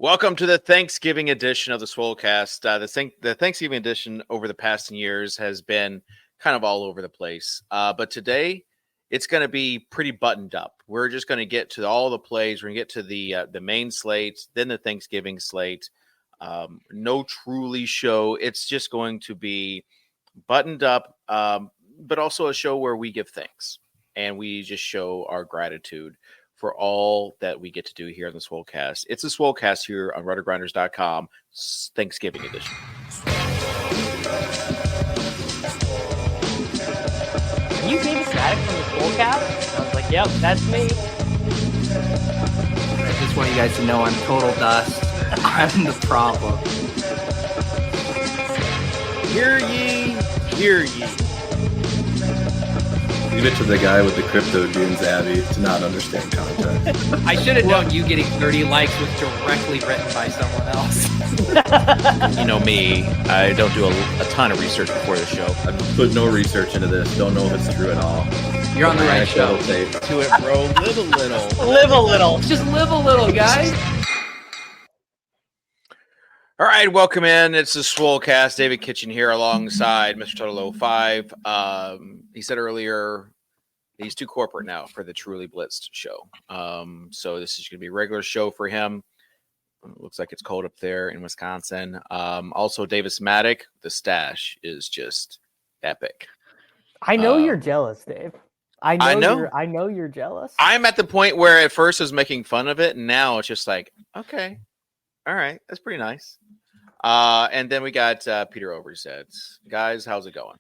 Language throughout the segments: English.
Welcome to the Thanksgiving edition of the Swolecast. The Thanksgiving edition over the past years has been kind of all over the place. But today, it's going to be pretty buttoned up. We're just going to get to all the plays. We're going to get to the main slate, then the Thanksgiving slate. No truly show. It's just going to be buttoned up, but also a show where we give thanks. And we just show our gratitude for all that we get to do here in the Swolecast. It's a Swolecast here on RotoGrinders.com, Thanksgiving edition. Are you Davis Mattek from the Swolecast? I was like, yep, that's me. I just want you guys to know I'm total dust. I'm the problem. Hear ye, hear ye. Leave it to the guy with the crypto dunes, Abby, to not understand context. I should have known you getting 30 likes was directly written by someone else. You know me, I don't do a ton of research before the show. I've put no research into this. Don't know if it's true at all. You're on the right show. To it, bro. Live a little. Live a little. Just live a little, guys. All right, welcome in. It's the Swolecast. David Kitchen here alongside Mr. Total 05. He said earlier he's too corporate now for the Truly Blitzed show. So this is going to be a regular show for him. It looks like it's cold up there in Wisconsin. Also, Davis Mattek, the stash is just epic. I know you're jealous, Dave. I know you're jealous. I'm at the point where at first I was making fun of it, and now it's just like, okay, all right, that's pretty nice. And then we got Peter Overzet. Guys, how's it going?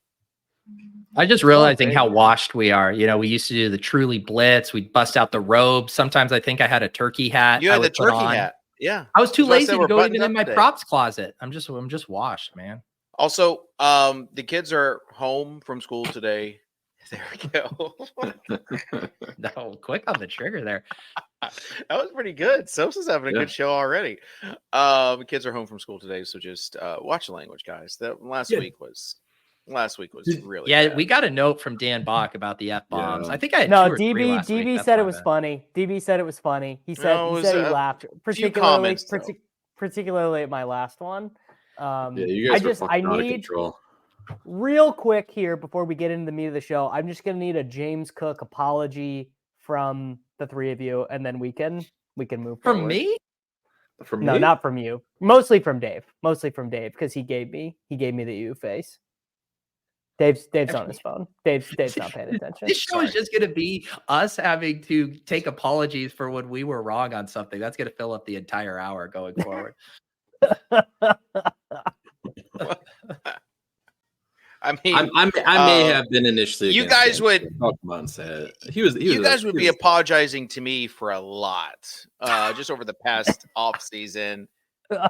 I just realizing how washed we are. You know, we used to do the Truly Blitz. We'd bust out the robes. Sometimes I think I had a turkey hat. You had the turkey hat. Yeah. I was too lazy to go even in my today. props closet. I'm just washed, man. Also, the kids are home from school today. There we go. No, quick on the trigger there. That was pretty good. Sosa's having a good show already. Kids are home from school today, so just watch the language, guys. That last week was really bad. We got a note from Dan Bach about the F-bombs. I think I had DB said it was funny. DB said it was funny. He said he laughed, particularly at my last one. You guys I need control. Real quick here before we get into the meat of the show, I'm just gonna need a James Cook apology from the three of you, and then we can move from forward. me. No, not from you. Mostly from Dave, because he gave me the U face. Dave's on his phone. Dave's not paying attention. This show is just going to be us having to take apologies for when we were wrong on something. That's going to fill up the entire hour going forward. I mean, I may have been initially. You guys would. You guys would be apologizing to me for a lot, just over the past off season,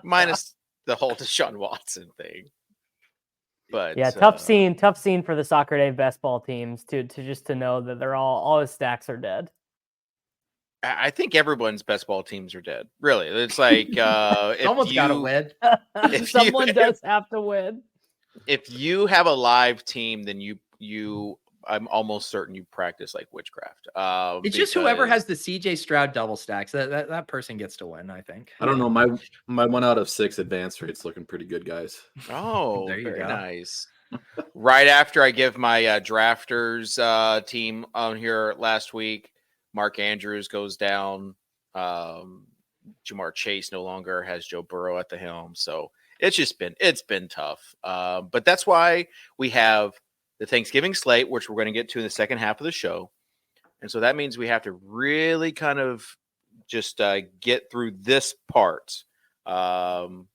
minus the whole Deshaun Watson thing. But yeah, tough scene for the Soccer Dave best ball teams to know that they're all his stacks are dead. I think everyone's best ball teams are dead. Really, it's like someone's got to win. Someone does have to win. If you have a live team, then you I'm almost certain you practice like witchcraft. It's just whoever has the CJ Stroud double stacks that person gets to win. I think. I don't know. My 1 out of 6 advance rate's looking pretty good, guys. Oh, there you very go. Nice. Right after I give my drafters team on here last week, Mark Andrews goes down. Jamar Chase no longer has Joe Burrow at the helm, so it's been tough. But that's why we have the Thanksgiving slate, which we're going to get to in the second half of the show. And so that means we have to really kind of just get through this part. And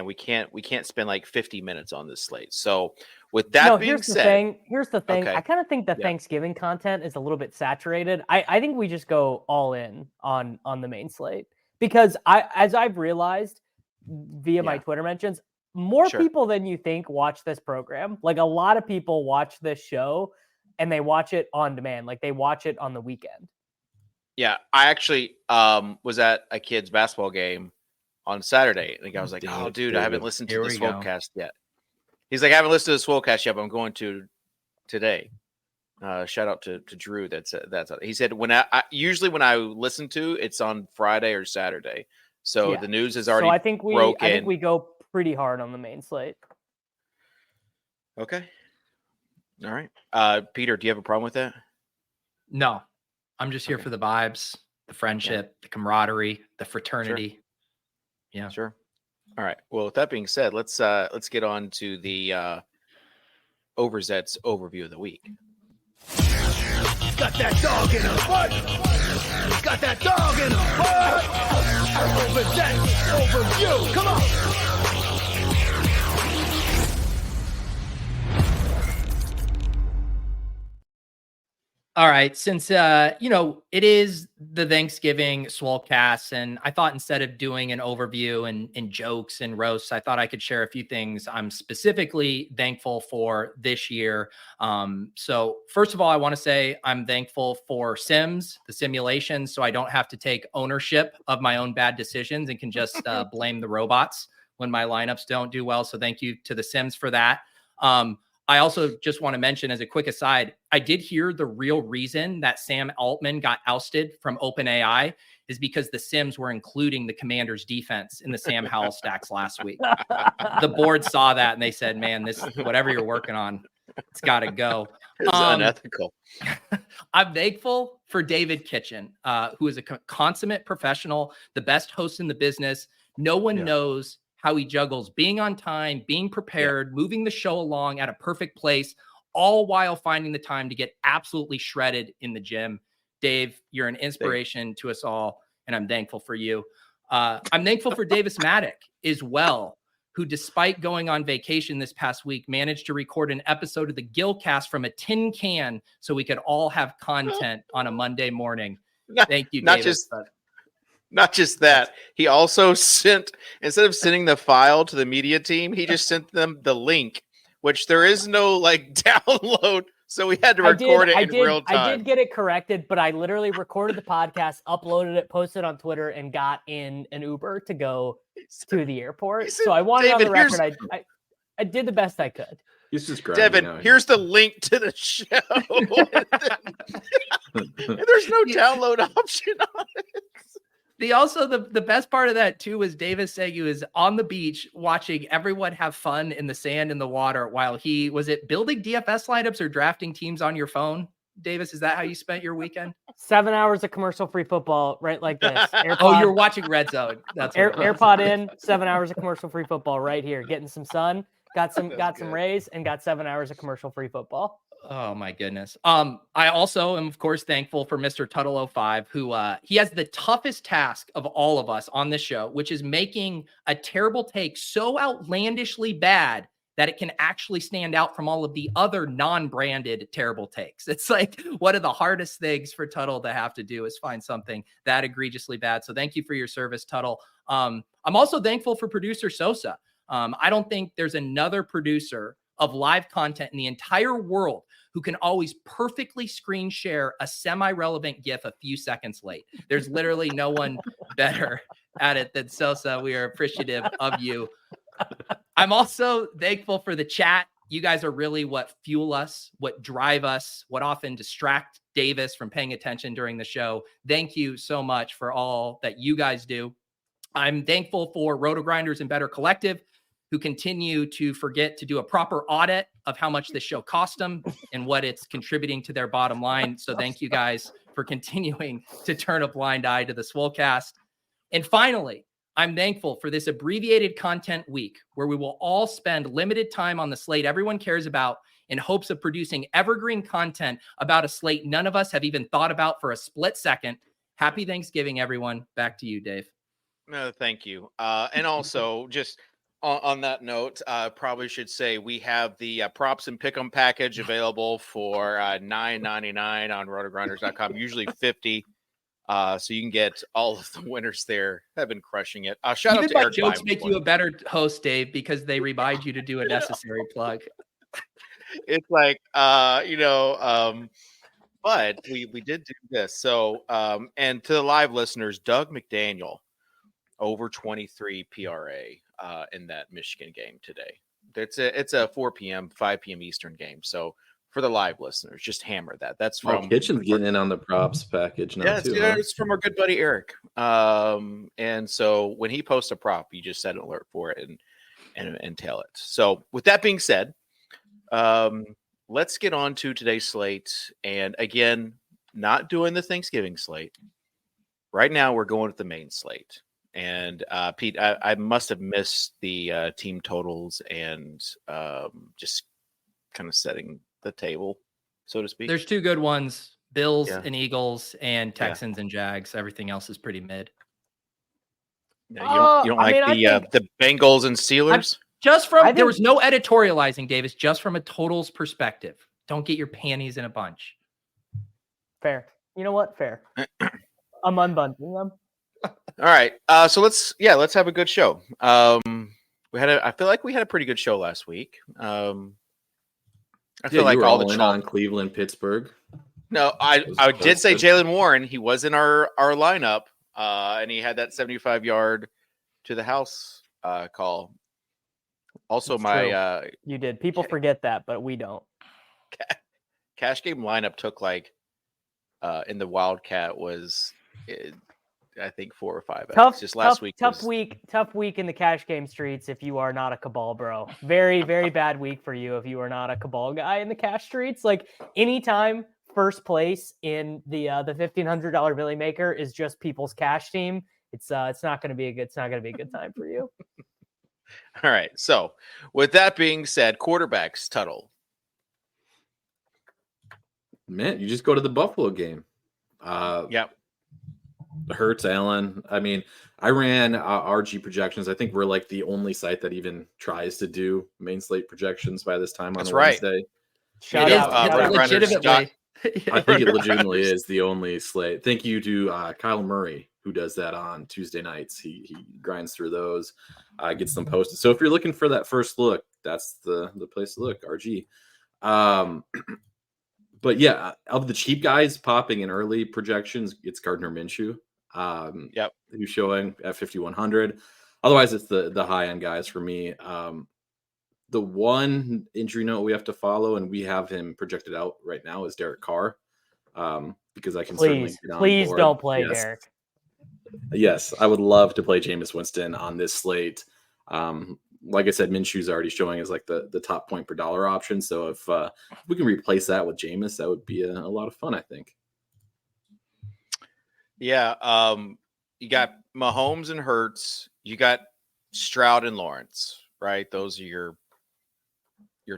we can't spend like 50 minutes on this slate. So with that being said, here's the thing. Okay. I kind of think the Thanksgiving content is a little bit saturated. I think we just go all in on the main slate, because as I've realized via my Twitter mentions, more people than you think watch this program. Like, a lot of people watch this show and they watch it on demand. Like, they watch it on the weekend. Yeah, I actually was at a kid's basketball game on Saturday. And the guy was like, "Oh, dude, I haven't listened to the Swolecast yet." He's like, "I haven't listened to the Swolecast yet, but I'm going to today." Shout out to Drew. That's he said when I usually when I listen to it's on Friday or Saturday. So the news is already broken. I think we go pretty hard on the main slate. Okay. All right. Peter, do you have a problem with that? No, I'm just here for the vibes, the friendship, the camaraderie, the fraternity. Sure. Yeah. Sure. All right. Well, with that being said, let's get on to the Overzet's overview of the week. Got that dog in a butt. Got that dog in a butt. Overzet overview. Come on. All right. Since, it is the Thanksgiving Swolecast, and I thought instead of doing an overview and jokes and roasts, I thought I could share a few things I'm specifically thankful for this year. So first of all, I want to say I'm thankful for Sims, the simulation, so I don't have to take ownership of my own bad decisions and can just blame the robots when my lineups don't do well. So thank you to the Sims for that. I also just want to mention as a quick aside, I did hear the real reason that Sam Altman got ousted from OpenAI is because the Sims were including the Commanders defense in the Sam Howell stacks last week. The board saw that and they said, man, this whatever you're working on, it's got to go. It's unethical. I'm thankful for David Kitchen, who is a consummate professional, the best host in the business. No one knows how he juggles being on time, being prepared, moving the show along at a perfect place, all while finding the time to get absolutely shredded in the gym. Dave, you're an inspiration to us all, and I'm thankful for you. I'm thankful for Davis Mattek as well, who, despite going on vacation this past week, managed to record an episode of the Gillcast from a tin can so we could all have content on a Monday morning. Thank you, Davis. Not just that, he also sent, instead of sending the file to the media team, he just sent them the link, which there is no download. So we had to record it in real time. I did get it corrected, but I literally recorded the podcast, uploaded it, posted on Twitter, and got in an Uber to go to the airport. So I wanted on the record, I did the best I could. He's just Devin, here's the link to the show. And there's no download option on it. The best part of that too was Davis saying he was on the beach watching everyone have fun in the sand and the water while he was building DFS lineups or drafting teams on your phone. Davis, is that how you spent your weekend? 7 hours of commercial-free football, right like this. AirPod, you're watching Red Zone. That's AirPod in, 7 hours of commercial-free football right here, getting some sun, got some rays, and got 7 hours of commercial-free football. Oh my goodness. I also am of course thankful for Mr. Tuttle05, who he has the toughest task of all of us on this show, which is making a terrible take so outlandishly bad that it can actually stand out from all of the other non-branded terrible takes. It's one of the hardest things for Tuttle to have to do is find something that egregiously bad. So thank you for your service, Tuttle. I'm also thankful for producer Sosa. I don't think there's another producer of live content in the entire world who can always perfectly screen share a semi-relevant GIF a few seconds late. There's literally no one better at it than Sosa. We are appreciative of you. I'm also thankful for the chat. You guys are really what fuel us, what drive us, what often distract Davis from paying attention during the show. Thank you so much for all that you guys do. I'm thankful for RotoGrinders and Better Collective, who continue to forget to do a proper audit of how much this show cost them and what it's contributing to their bottom line. So thank you guys for continuing to turn a blind eye to the Swolecast. And finally, I'm thankful for this abbreviated content week where we will all spend limited time on the slate everyone cares about in hopes of producing evergreen content about a slate none of us have even thought about for a split second. Happy Thanksgiving, everyone. Back to you, Dave. No, thank you. And also just on that note, probably should say we have the props and pick'em package available for $9.99 on rotogrinders.com, usually $50. So you can get all of the winners there. Have been crushing it. Shout out to Eric. Jokes make you a better host, Dave, because they remind you to do a necessary plug. It's but we did do this. So and to the live listeners, Doug McDaniel over 23 PRA in that Michigan game today. It's a 4 p.m., 5 p.m. Eastern game. So for the live listeners, just hammer that. That's from Kitchen's getting in on the props package now too. It's from our good buddy Eric. And so when he posts a prop, you just set an alert for it and tail it. So with that being said, let's get on to today's slate. And again, not doing the Thanksgiving slate. Right now, we're going with the main slate. And Pete, I must have missed the team totals and just kind of setting the table, so to speak. There's two good ones, Bills and Eagles and Texans and Jags. Everything else is pretty mid. No, you don't like the Bengals and Steelers? There was no editorializing, Davis, just from a totals perspective. Don't get your panties in a bunch. Fair. You know what? Fair. I'm unbundling them. All right. So let's have a good show. I feel like we had a pretty good show last week. I feel like you were all the on Cleveland, Pittsburgh. No, I did say Jalen Warren. He was in our lineup, and he had that 75-yard to the house call. Also, you did. People forget that, but we don't. Cash game lineup took in the Wildcat was, I think 4 or 5. Just last week. Tough week in the cash game streets if you are not a Cabal bro. Very, very bad week for you if you are not a Cabal guy in the cash streets. Like anytime first place in the $1,500 Billy Maker is just people's cash team, it's not going to be a good time for you. All right. So with that being said, quarterbacks, Tuttle. Man, you just go to the Buffalo game. Yep. Hurts, Allen. I mean, I ran RG projections. I think we're like the only site that even tries to do main slate projections by this time on Wednesday. Shout out. Legitimately. I think it legitimately is the only slate. Thank you to Kyle Murray, who does that on Tuesday nights. He grinds through those, gets them posted. So if you're looking for that first look, that's the place to look, RG. But yeah, of the cheap guys popping in early projections, it's Gardner Minshew. Who's showing at 5,100. Otherwise, it's the high end guys for me. The one injury note we have to follow, and we have him projected out right now, is Derek Carr. Because I can certainly get on board. Don't play Derek. Yes, I would love to play Jameis Winston on this slate. Like I said, Minshew's already showing as like the top point per dollar option. So if we can replace that with Jameis, that would be a lot of fun, I think. Yeah, you got Mahomes and Hurts. You got Stroud and Lawrence, right? Those are your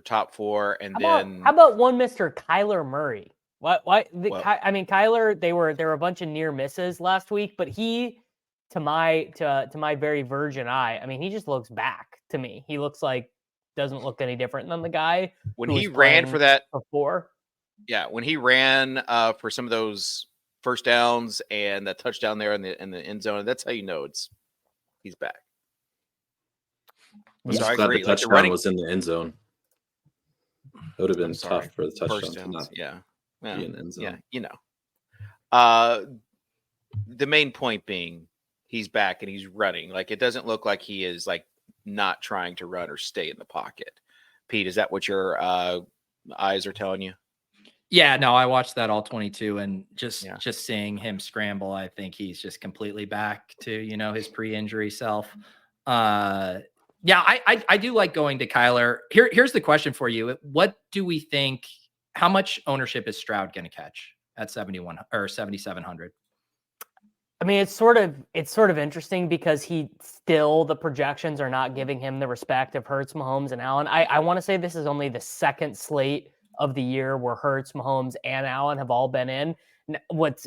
top four. And how about one Mr. Kyler Murray? Kyler, they were a bunch of near misses last week, but he, to my very virgin eye, I mean, he just looks back to me. He looks like doesn't look any different than the guy when he ran for that before. Yeah, when he ran for some of those first downs and that touchdown there in the end zone, that's how you know he's back. I'm so I agree. The touchdown was in the end zone. It would have been tough for the touchdown to not be in the end zone. Yeah, you know. The main point being he's back and he's running. Like, it doesn't look like he is like not trying to run or stay in the pocket. Pete, is that what your eyes are telling you? Yeah, no, I watched that all 22 and just seeing him scramble, I think he's just completely back to, his pre-injury self. I do like going to Kyler. Here's the question for you. What do we think? How much ownership is Stroud going to catch at 71 or 7,700? I mean, it's sort of interesting because the projections are not giving him the respect of Hurts, Mahomes, and Allen. I want to say this is only the second slate of the year where Hurts, Mahomes, and Allen have all been in. What's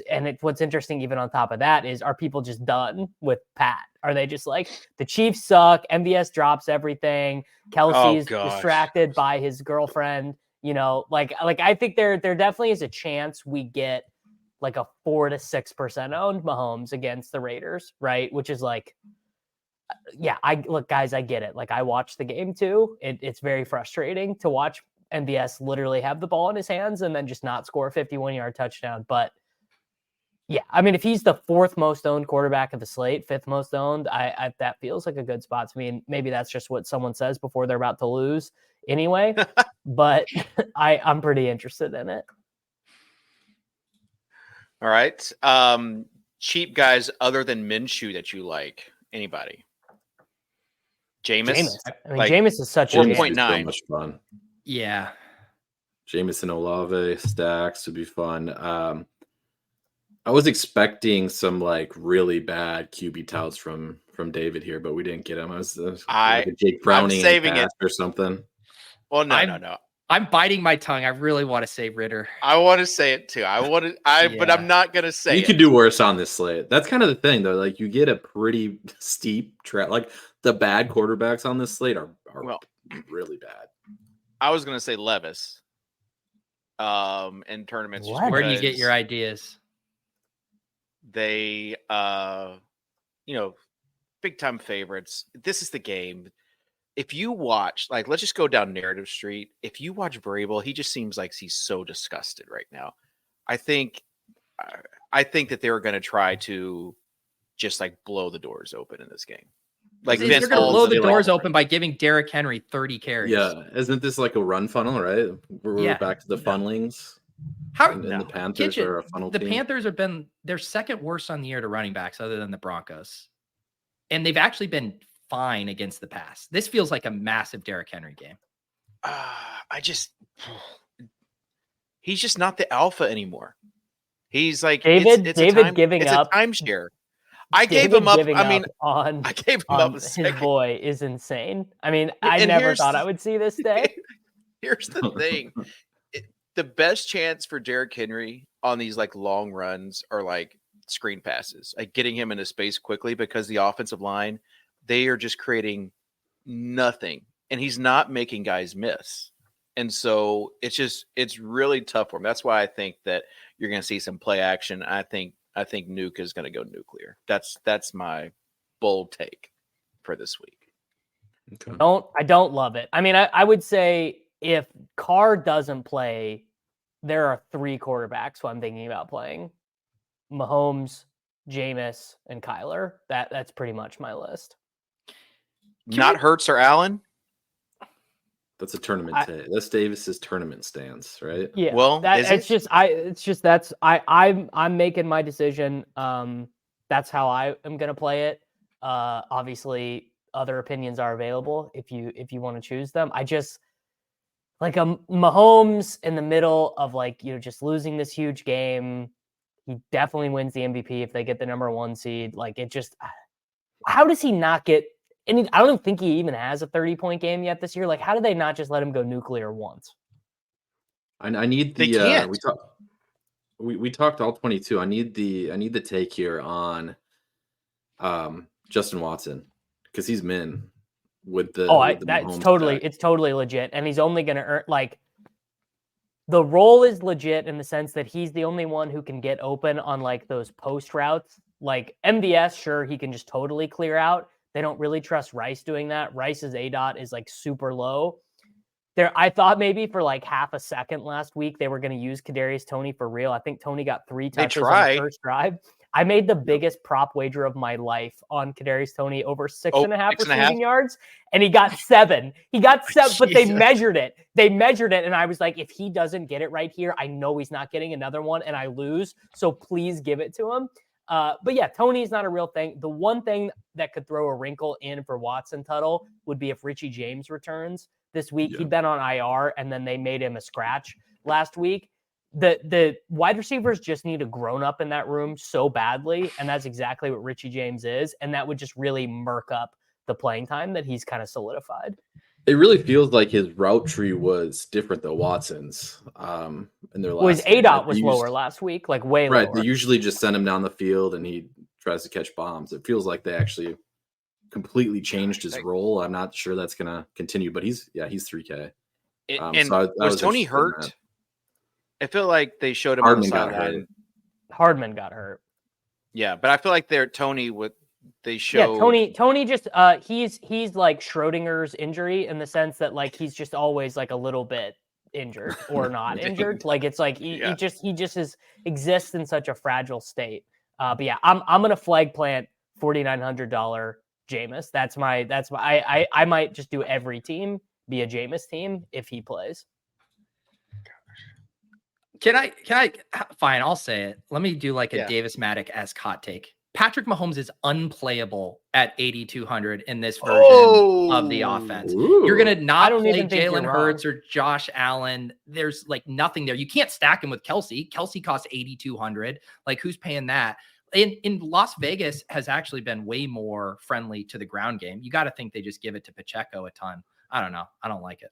interesting even on top of that is, are people just done with Pat? Are they just like, the Chiefs suck, MVS drops everything, Kelsey's distracted by his girlfriend, I think there definitely is a chance we get like a 4 to 6% owned Mahomes against the Raiders, right? Which is like, guys, I get it. Like, I watched the game too. It's very frustrating to watch MVS literally have the ball in his hands and then just not score a 51-yard touchdown. But yeah, I mean, if he's the 4th most owned quarterback of the slate, 5th most owned, I that feels like a good spot to me. And maybe that's just what someone says before they're about to lose anyway, but I'm pretty interested in it. All right. Cheap guys other than Minshew that you like. Anybody? Jameis? I mean, Jameis is such a 4.9. So much fun. Yeah. Jameis and Olave stacks would be fun. I was expecting some like really bad QB touts from David here, but we didn't get him. I was like a Jake Browning saving it or something. Well, no. I'm biting my tongue. I really want to say Ritter. I want to say it too. But I'm not gonna say. You could do worse on this slate. That's kind of the thing, though. Like you get a pretty steep track. Like the bad quarterbacks on this slate are really bad. I was gonna say Levis. In tournaments. Where do you get your ideas? They, big time favorites. This is the game. If you watch, like, let's just go down narrative street. If you watch Vrabel, he just seems like he's so disgusted right now. I think that they're going to try to just like blow the doors open in this game. Like they're going to blow the doors open by giving Derrick Henry 30 carries. Yeah, isn't this like a run funnel, right? We're back to the funnelings. The Panthers are a funnel team. Panthers have been their second worst on the year to running backs, other than the Broncos, and they've actually been fine against the pass. This feels like a massive Derrick Henry game. He's just not the alpha anymore. He's like David giving it's up a timeshare. I gave him up. I gave him up. His boy is insane. I mean, I never thought I would see this day. Here's the thing. The best chance for Derrick Henry on these like long runs are like screen passes, like getting him into space quickly, because the offensive line, they are just creating nothing, and he's not making guys miss. And so it's really tough for him. That's why I think that you're going to see some play action. I think Nuke is going to go nuclear. That's my bold take for this week. Okay. I don't love it. I mean, I would say if Carr doesn't play, there are 3 quarterbacks who I'm thinking about playing: Mahomes, Jameis, and Kyler. That's pretty much my list. Not Hurts or Allen. That's a tournament. That's Davis's tournament stance, right? Yeah. Well, I'm making my decision. That's how I am going to play it. Obviously, other opinions are available if you want to choose them. I just like Mahomes in the middle of just losing this huge game. He definitely wins the MVP if they get the number 1 seed. Like it just, how does he not get? And I don't think he even has a 30-point game yet this year. Like, how do they not just let him go nuclear once? I need the we talked all 22. I need the take here on Justin Watson, because he's min with the it's totally legit, and he's only going to earn the role is legit in the sense that he's the only one who can get open on like those post routes. Like MVS, sure, he can just totally clear out. They don't really trust Rice doing that. Rice's ADOT is like super low. I thought maybe for like half a second last week they were going to use Kadarius Toney for real. I think Toney got 3 touches on the first drive. I made the biggest prop wager of my life on Kadarius Toney over 6.5 receiving yards, and he got 7. He got 7, but they measured it. And I was like, if he doesn't get it right here, I know he's not getting another one, and I lose. So please give it to him. But yeah, Toney's not a real thing. The one thing that could throw a wrinkle in for Watson Tuttle would be if Richie James returns this week. Yeah. He'd been on IR, and then they made him a scratch last week. The wide receivers just need a grown up in that room so badly, and that's exactly what Richie James is, and that would just really murk up the playing time that he's kind of solidified. It really feels like his route tree was different than Watson's. In their last his ADOT was lower last week, like way lower. Right, they usually just send him down the field and he tries to catch bombs. It feels like they actually completely changed his role. I'm not sure that's going to continue, but he's 3K. Was Toney hurt? I feel like they showed him on the sideline. Hardman got hurt. Yeah, but I feel like Toney with. They show Toney just he's like Schrodinger's injury in the sense that like he's just always like a little bit injured or not injured. Like it's like he just exists in such a fragile state. But yeah, I'm gonna flag plant $4,900 Jameis. That's my I might just do every team be a Jameis team if he plays. Can I, fine, I'll say it. Let me do like a Davis Mattek-esque hot take. Patrick Mahomes is unplayable at 8,200 in this version of the offense. Ooh. You're going to not play Jalen Hurts or Josh Allen. There's like nothing there. You can't stack him with Kelsey. Kelsey costs 8,200. Like, who's paying that? In Las Vegas has actually been way more friendly to the ground game. You got to think they just give it to Pacheco a ton. I don't know. I don't like it.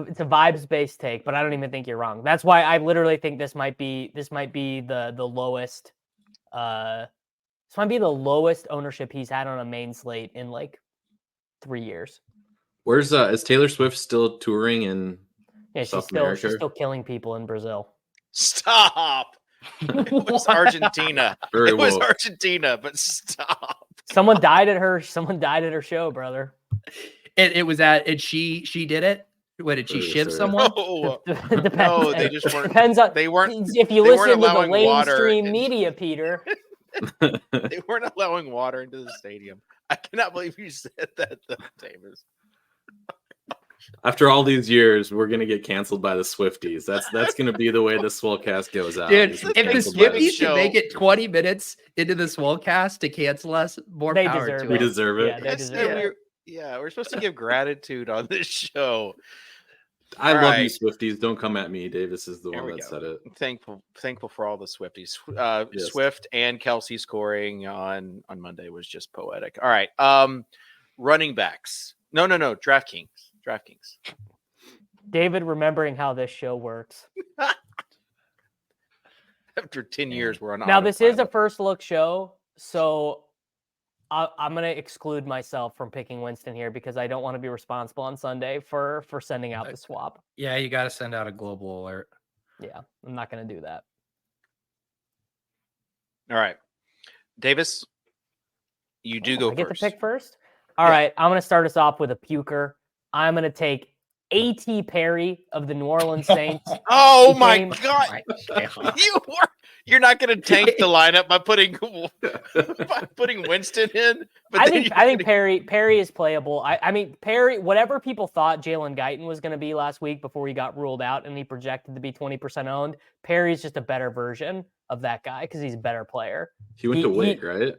It's a vibes-based take, but I don't even think you're wrong. That's why I literally think this might be the lowest. This might be the lowest ownership he's had on a main slate in like 3 years. Where's is Taylor Swift still touring in South America? She's still killing people in Brazil. Stop. It was Argentina. It was Argentina, but stop. Someone died at her show, brother. It was at she did it. What, did she shiv someone? No, Depends. No, they just weren't. Depends on, they weren't. If you listen to the mainstream media, Peter. They weren't allowing water into the stadium. I cannot believe you said that, Davis. After all these years, we're gonna get canceled by the Swifties. That's gonna be the way the Swolecast goes out. Dude, if the Swifties can make it 20 minutes into the Swolecast to cancel us, more power to us. We deserve it. Yeah, they deserve it. We're supposed to give gratitude on this show. I love you, Swifties. Don't come at me. Davis is the one that said it. Thankful for all the Swifties. Yes. Swift and Kelsey scoring on Monday was just poetic. All right. Running backs. No. DraftKings. David remembering how this show works. After 10 years, we're on. Now, this is a first look show, so I'm going to exclude myself from picking Winston here because I don't want to be responsible on Sunday for sending out the swap. Yeah, you got to send out a global alert. Yeah, I'm not going to do that. All right. Davis, you do go first. I get to pick first? All right, I'm going to start us off with a puker. I'm going to take A.T. Perry of the New Orleans Saints. Oh, my God. You're not going to tank the lineup by putting Winston in. But I think Perry is playable. I mean, Perry, whatever people thought Jalen Guyton was going to be last week before he got ruled out and he projected to be 20% owned, Perry's just a better version of that guy because he's a better player. He went to Wake, right?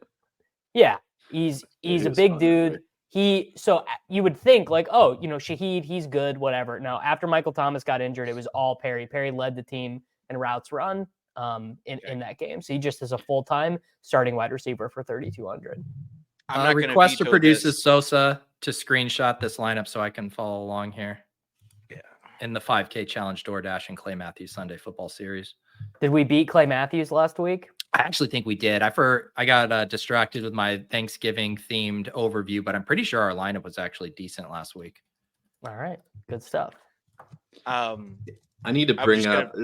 Yeah, he's a big dude. So you would think like, oh, Shaheed, he's good, whatever. No, after Michael Thomas got injured, it was all Perry. Perry led the team in routes run in that game. So he just is a full-time starting wide receiver for 3,200. Request to produce Sosa to screenshot this lineup so I can follow along here. Yeah. In the 5K challenge DoorDash and Clay Matthews Sunday football series. Did we beat Clay Matthews last week? I actually think we did. I got distracted with my Thanksgiving themed overview, but I'm pretty sure our lineup was actually decent last week. All right. Good stuff. I need to bring up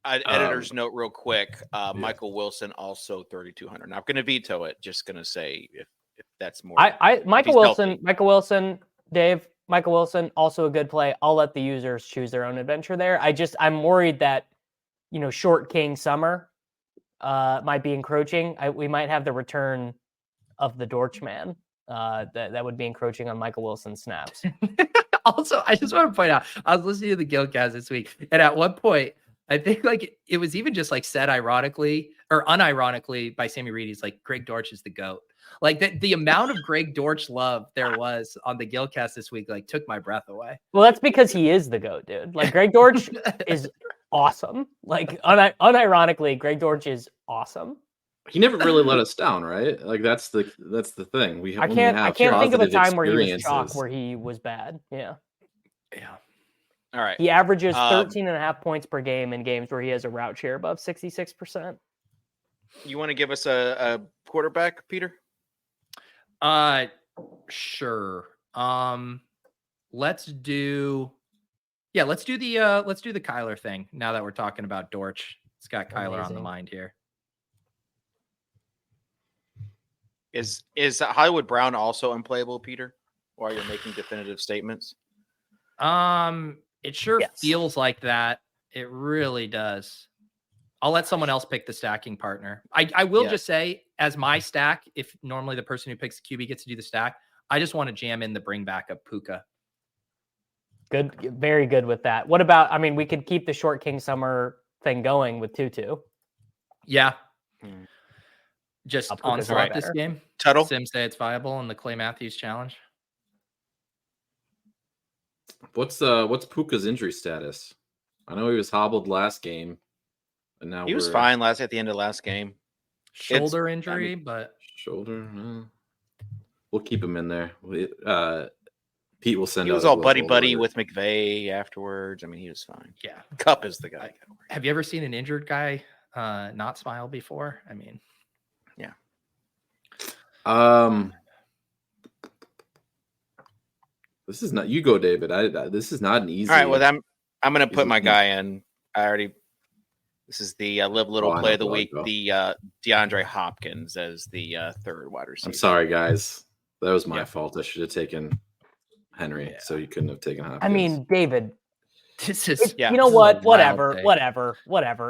editor's note real quick. Michael Wilson also 3,200. Now, I'm going to veto it. Just going to say if that's more. Michael Wilson, Dave, Michael Wilson, also a good play. I'll let the users choose their own adventure there. I'm worried that, Short King Summer might be encroaching. We might have the return of the Dortch man that would be encroaching on Michael Wilson's snaps. Also, I just want to point out, I was listening to the Guildcast this week, and at one point, I think like it was even just like said ironically or unironically by Sammy Reed. He's like, Greg Dortch is the GOAT. Like the amount of Greg Dortch love there was on the Guildcast this week, like took my breath away. Well, that's because he is the GOAT, dude. Like Greg Dortch is awesome. Like unironically, Greg Dortch is awesome. He never really let us down, right? Like that's the thing. I can't think of a time where he was chalk where he was bad. Yeah. All right. He averages 13.5 points per game in games where he has a route share above 66%. You want to give us a quarterback, Peter? Sure. Let's do the Kyler thing now that we're talking about Dortch. It's got Kyler on the mind here. Is Hollywood Brown also unplayable, Peter, while you're making definitive statements? It sure feels like that. It really does. I'll let someone else pick the stacking partner. I will just say, as my stack, if normally the person who picks the QB gets to do the stack, I just want to jam in the bring back of Puka. Good, very good with that. What about? I mean, we could keep the short King Summer thing going with Tutu. Yeah. Just on right this game. Tuttle. Sim say it's viable in the Clay Matthews challenge. What's Puka's injury status? I know he was hobbled last game, and now he was fine at the end of last game. Shoulder injury, but shoulder. We'll keep him in there. Pete will send. He was all buddy with McVay afterwards. I mean, he was fine. Yeah, Cup is the guy. Have you ever seen an injured guy not smile before? I mean, yeah. This is not. You go, David. This is not an easy. All right. Well, I'm going to put my guy in. This is the Live Little Play of the Week. The DeAndre Hopkins as the third wide receiver. I'm sorry, guys. That was my fault. I should have taken Henry, so you couldn't have taken Hopkins. I mean, David. This is you know what? Whatever.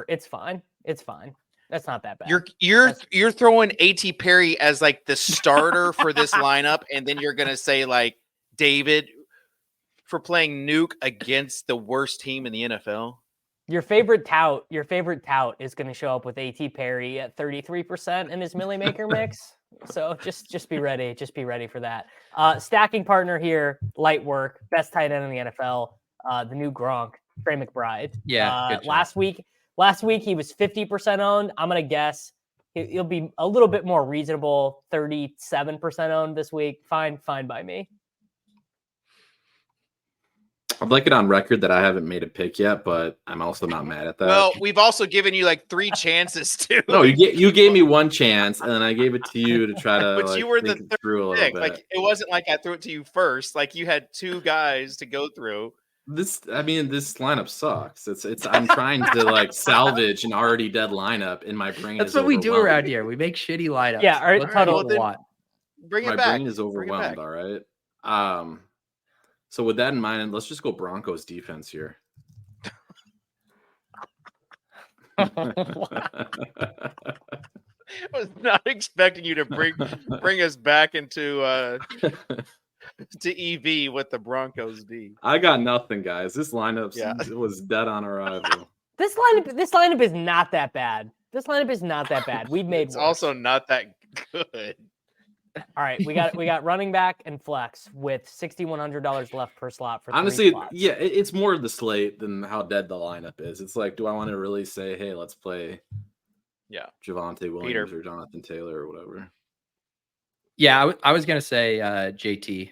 It's fine. That's not that bad. You're throwing A.T. Perry as like the starter for this lineup, and then you're gonna say like David for playing Nuke against the worst team in the NFL. Your favorite tout is going to show up with A.T. Perry at 33% in his Millie Maker mix. So just be ready. Just be ready for that. Stacking partner here, light work, best tight end in the NFL, the new Gronk, Trey McBride. Yeah. Last week he was 50% owned. I'm going to guess he'll be a little bit more reasonable, 37% owned this week. Fine by me. I'd like it on record that I haven't made a pick yet, but I'm also not mad at that. Well, we've also given you like 3 chances too. No, you gave me one chance, and then I gave it to you to try to. But you were the third pick. Bit. Like it wasn't like I threw it to you first. Like you had 2 guys to go through. This lineup sucks. I'm trying to like salvage an already dead lineup in my brain. That's what we do around here. We make shitty lineups. Yeah, all right. Bring it my back. My brain is overwhelmed. All right. So with that in mind, let's just go Broncos defense here. I was not expecting you to bring us back into to EV with the Broncos D. I got nothing, guys. This lineup was dead on arrival. This lineup is not that bad. We've made it's also not that good. All right, we got running back and flex with $6,100 left per slot for 3 honestly, slots. yeah, it's more of the slate than how dead the lineup is. It's like, do I want to really say, hey, let's play Javonte Williams or Jonathan Taylor or whatever? Yeah, I was gonna say JT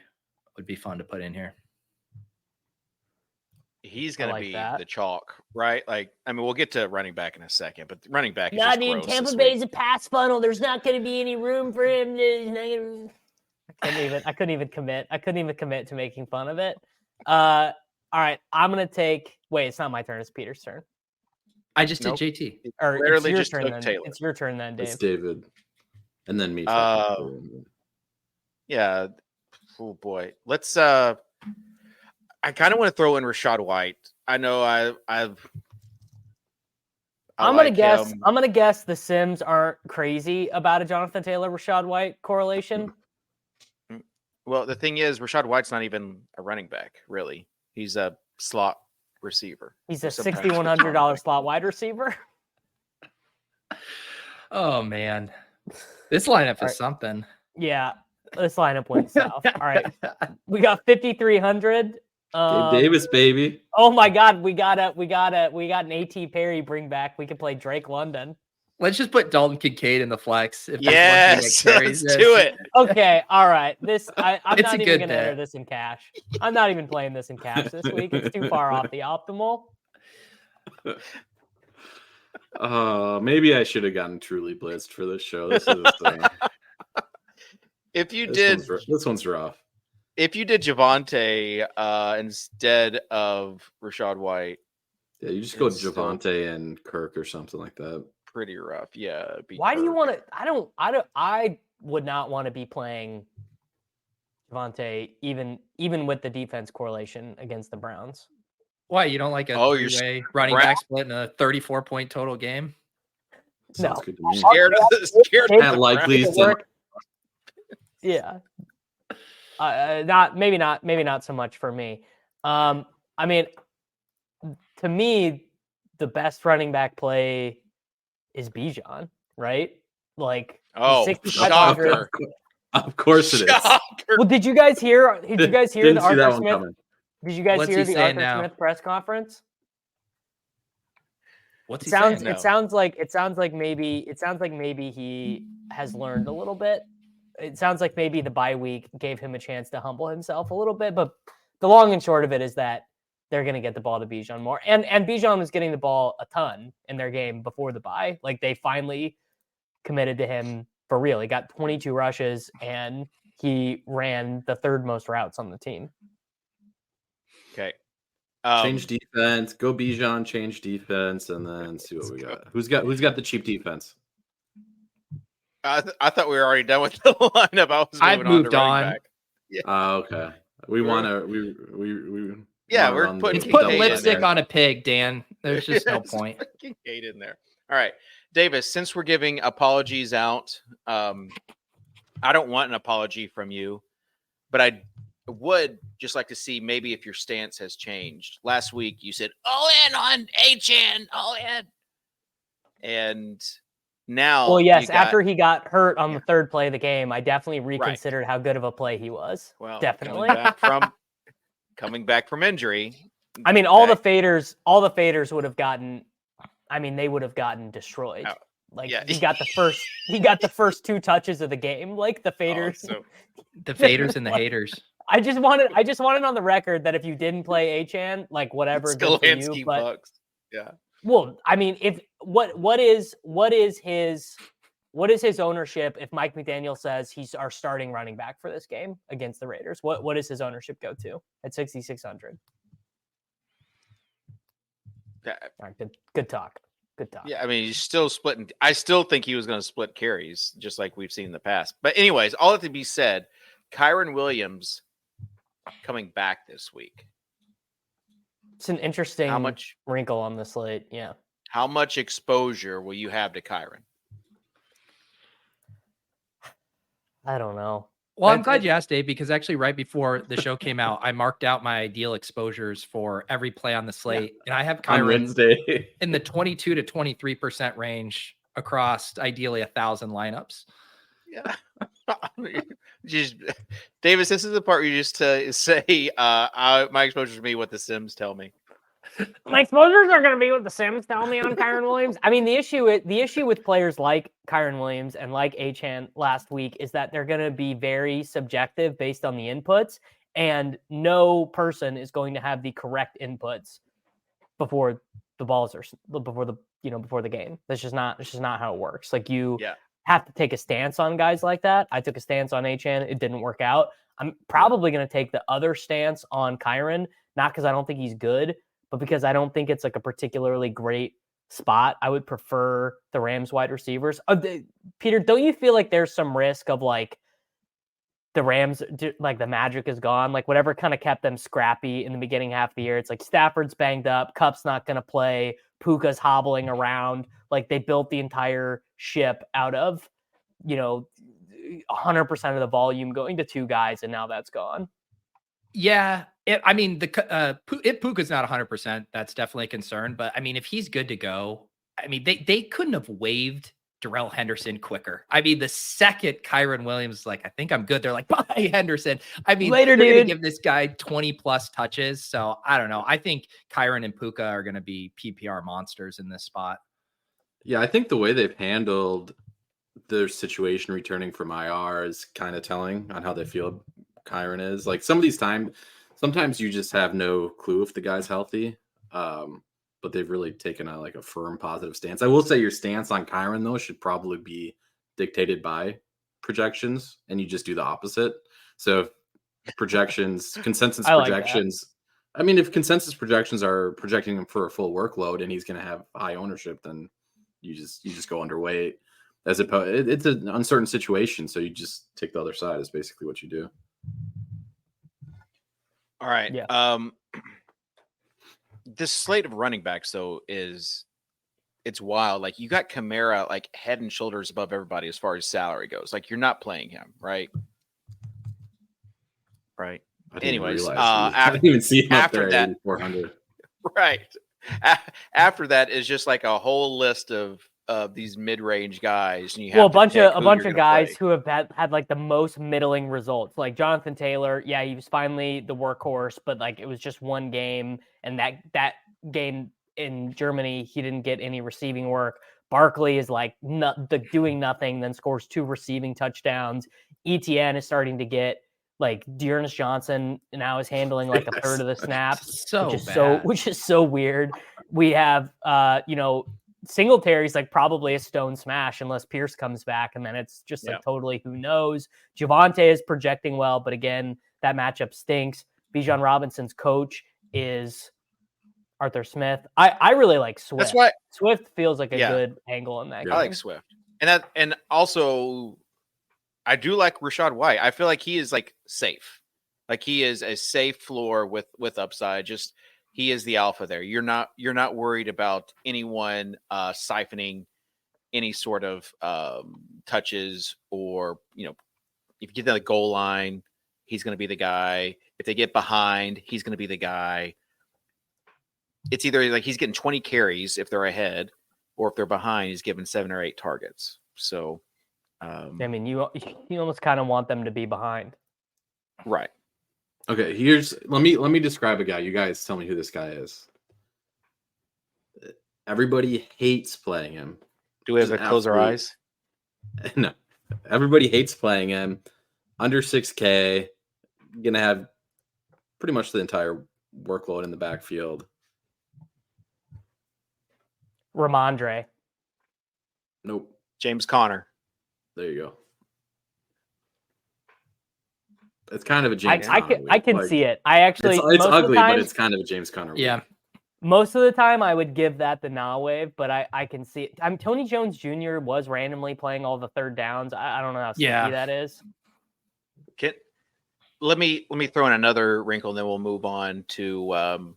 would be fun to put in here. He's going to be the chalk, right? Like, I mean, we'll get to running back in a second, but running back is not just in Tampa Bay's a pass funnel. There's not going to be any room for him. I couldn't even commit. To making fun of it. All right, I'm going to take. Wait, it's not my turn. It's Peter's turn. I just did JT. Or it's your turn then. Taylor. It's your turn then, Dave. It's David, and then me. Yeah. Oh boy. Let's. I kind of want to throw in Rachaad White. I know I'm gonna guess. I'm gonna guess the Sims aren't crazy about a Jonathan Taylor Rachaad White correlation. Well, the thing is, Rachaad White's not even a running back, really. He's a slot receiver. He's a $6,100 slot wide receiver. Oh man, this lineup is something. Yeah, this lineup went south. All right, we got 5,300. Davis, baby. Oh my God, we got an A.T. Perry bring back. We could play Drake London. Let's just put Dalton Kincaid in the flex. Yes, let's do it. Okay, all right. I'm not even going to enter this in cash. I'm not even playing this in cash this week. It's too far off the optimal. Maybe I should have gotten truly blitzed for this show. This is a thing. This one's rough. If you did Javonte instead of Rachaad White, yeah, you just go Javonte and Kirk or something like that. Pretty rough, yeah. Why do you want to? I would not want to be playing Javonte even with the defense correlation against the Browns. Why you don't like a three-way running back split in a 34-point total game? Sounds good to me. Scared that likely. Yeah. Maybe not so much for me. All I mean, to me, the best running back play is Bijan, right? Like, shocker. Of course it is. Well, did you guys hear? Did you guys hear the Arthur Smith? Coming. Did you guys What's hear he the saying Arthur now? Smith press conference? What's he saying? It sounds like maybe he has learned a little bit. It sounds like maybe the bye week gave him a chance to humble himself a little bit. But the long and short of it is that they're going to get the ball to Bijan more. And Bijan was getting the ball a ton in their game before the bye. Like, they finally committed to him for real. He got 22 rushes and he ran the third most routes on the team. Okay. Change defense, go Bijan, change defense, and then see what we got. Who's got the cheap defense? I thought we were already done with the lineup. I've moved on. Back. Yeah. Okay. We want to. We're putting lipstick on a pig, Dan. There's just no point. Fucking hate in there. All right, Davis. Since we're giving apologies out, I don't want an apology from you, but I would just like to see maybe if your stance has changed. Last week you said all in on HN, all in, and now, well, yes, after he got hurt on the third play of the game, I definitely reconsidered how good of a play he was. Well, definitely coming back from injury. I mean, all the faders would have gotten. I mean, they would have gotten destroyed. He got the first 2 touches of the game. Like, the faders, the faders and the haters. I just wanted on the record that if you didn't play Achan, like, whatever, good for you, but bucks. Yeah. Well, I mean, if what is his ownership if Mike McDaniel says he's our starting running back for this game against the Raiders? What does his ownership go to at 6,600? All right, good talk. Good talk. Yeah, I mean, he's still splitting. I still think he was going to split carries, just like we've seen in the past. But anyways, all that to be said, Kyren Williams coming back this week. It's an interesting wrinkle on the slate. Yeah. How much exposure will you have to Kyren? I don't know. Well, I'm glad you asked, Dave, because actually right before the show came out, I marked out my ideal exposures for every play on the slate. And I have Kyren in the 22 to 23% range across ideally 1,000 lineups. Yeah. Davis, this is the part where you just say, my exposures to me what the Sims tell me. My exposures are going to be what the Sims tell me on Kyren Williams. I mean, the issue with players like Kyren Williams and like Achan last week is that they're going to be very subjective based on the inputs, and no person is going to have the correct inputs before the game. That's just not how it works. Like, you have to take a stance on guys like that. I took a stance on Achan. It didn't work out. I'm probably going to take the other stance on Kyren, not because I don't think he's good, but because I don't think it's like a particularly great spot. I would prefer the Rams wide receivers. Peter, don't you feel like there's some risk of like the Rams, like the magic is gone? Like, whatever kind of kept them scrappy in the beginning half of the year, it's like Stafford's banged up, Kupp's not going to play, Puka's hobbling around. Like, they built the entire ship out of, 100% of the volume going to 2 guys, and now that's gone. Yeah. If Puka's not 100%, that's definitely a concern. But I mean, if he's good to go, I mean, they couldn't have waived Darrell Henderson quicker. I mean, the second Kyren Williams is like, I think I'm good, they're like, bye, Henderson. I mean, later, they're dude. Gonna give this guy 20 plus touches. So I don't know. I think Kyren and Puka are going to be PPR monsters in this spot. Yeah, I think the way they've handled their situation returning from IR is kind of telling on how they feel Kyren is. Like, sometimes you just have no clue if the guy's healthy. But they've really taken a firm positive stance. I will say your stance on Kyren, though, should probably be dictated by projections, and you just do the opposite. So if consensus projections, I mean, if consensus projections are projecting him for a full workload and he's going to have high ownership, then you just go underweight. As opposed, it's an uncertain situation, so you just take the other side. Is basically what you do. All right. Yeah. This slate of running backs, though, it's wild. Like, you got Kamara like head and shoulders above everybody as far as salary goes. Like, you're not playing him, right? Right. Anyways, I didn't even see him after up there that, 400. Right. After that is just like a whole list of these mid-range guys, and you have a bunch of guys play. who have had like the most middling results. Like Jonathan Taylor, yeah, he was finally the workhorse, but like it was just one game, and that game in Germany, he didn't get any receiving work. Barkley is like doing nothing, then scores 2 receiving touchdowns. ETN is starting to get like Dearness Johnson now is handling like a third of the snaps, which is so weird. We have Singletary's like probably a stone smash unless Pierce comes back, and then it's just like totally who knows. Javonte is projecting well, but again, that matchup stinks. Bijan Robinson's coach is Arthur Smith. I really like Swift. That's why Swift feels like a good angle in that game. I like Swift. And also I do like Rachaad White. I feel like he is like safe. Like he is a safe floor with upside. Just he is the alpha there. You're not worried about anyone siphoning any sort of touches, or if you get to the goal line, he's going to be the guy. If they get behind, he's going to be the guy. It's either like he's getting 20 carries if they're ahead, or if they're behind, he's given 7 or 8 targets. So, I mean, you almost kind of want them to be behind, right? Okay, let me describe a guy. You guys tell me who this guy is. Everybody hates playing him. Do we have to close our eyes? No, everybody hates playing him. Under 6K, gonna have pretty much the entire workload in the backfield. Ramondre. Nope. James Conner. There you go. It's kind of a James Conner. I can see it. I actually it's ugly, but it's kind of a James Conner. Yeah. Week. Most of the time, I would give that the nah wave, but I can see it. Tony Jones Jr. was randomly playing all the third downs. I don't know how sneaky that is. Let me throw in another wrinkle, and then we'll move on to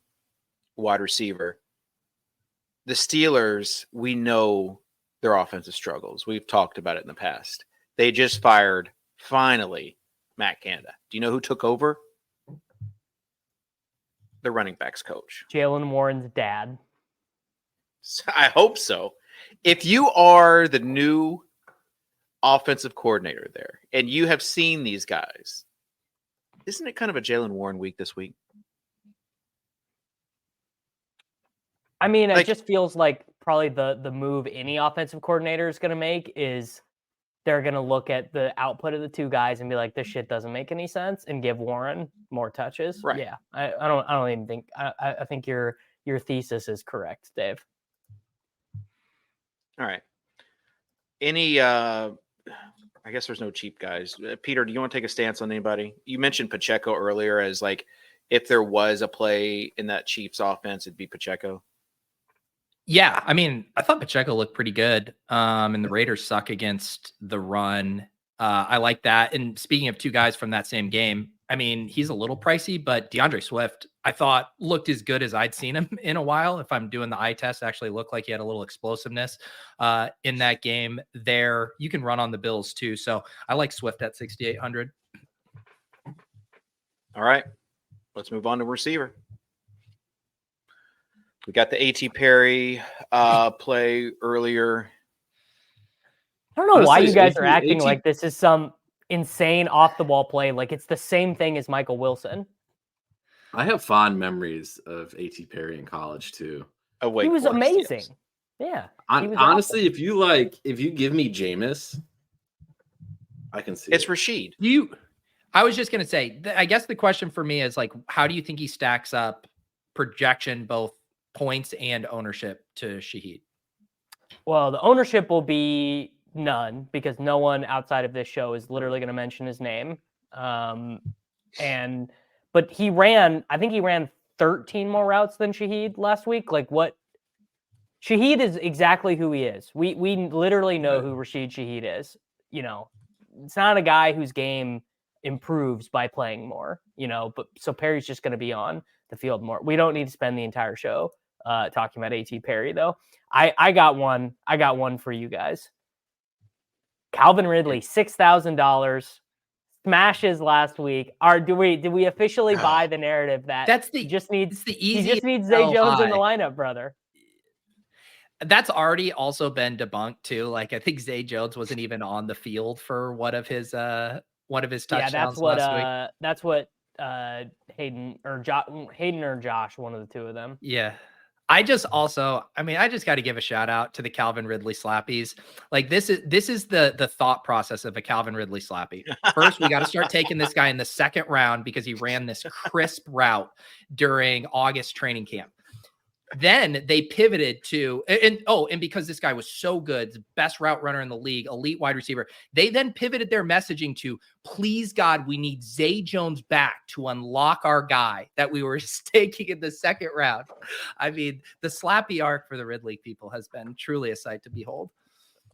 wide receiver. The Steelers, we know their offensive struggles. We've talked about it in the past. They just fired, finally, Matt Canada. Do you know who took over? The running backs coach. Jalen Warren's dad. I hope so. If you are the new offensive coordinator there, and you have seen these guys, isn't it kind of a Jalen Warren week this week? I mean, it just feels like probably the move any offensive coordinator is going to make is they're going to look at the output of the two guys and be like, this shit doesn't make any sense, and give Warren more touches. Right. Yeah. I don't even think, I think your thesis is correct, Dave. All right. Any, I guess there's no cheap guys. Peter, do you want to take a stance on anybody? You mentioned Pacheco earlier as like, if there was a play in that Chiefs offense, it'd be Pacheco. Yeah, I mean, I thought Pacheco looked pretty good, and the Raiders suck against the run. I like that. And speaking of two guys from that same game, I mean, he's a little pricey, but DeAndre Swift, I thought looked as good as I'd seen him in a while. If I'm doing the eye test, actually looked like he had a little explosiveness in that game there. You can run on the Bills too. So I like Swift at 6,800. All right, let's move on to receiver. We got the A.T. Perry play earlier. I don't know why you guys are acting like this is some insane off-the-ball play. Like it's the same thing as Michael Wilson. I have fond memories of A.T. Perry in college too. He was amazing. Yes. Yeah. Honestly, awesome. if you give me Jameis, I can see it's Rashid. I was just gonna say, I guess the question for me is like, how do you think he stacks up projection, both points and ownership, to Shaheed? Well, the ownership will be none because no one outside of this show is literally going to mention his name. But I think he ran 13 more routes than Shaheed last week. Like what? Shaheed is exactly who he is. We literally know who Rashid Shaheed is. It's not a guy whose game improves by playing more, but so Perry's just going to be on the field more. We don't need to spend the entire show talking about A.T. Perry though. I got one for you guys. Calvin Ridley, $6,000, smashes last week. Do we officially buy the narrative that he just needs Zay Jones in the lineup, brother? That's already also been debunked too. Like I think Zay Jones wasn't even on the field for one of his touchdowns last week. That's what Hayden or Josh, one of the two of them. Yeah. I just got to give a shout out to the Calvin Ridley slappies. Like this is the thought process of a Calvin Ridley slappy. First, we got to start taking this guy in the second round because he ran this crisp route during August training camp. Then they pivoted to, and because this guy was so good, the best route runner in the league, elite wide receiver, they then pivoted their messaging to, please God, we need Zay Jones back to unlock our guy that we were taking in the second round. I mean, the slappy arc for the Ridley people has been truly a sight to behold.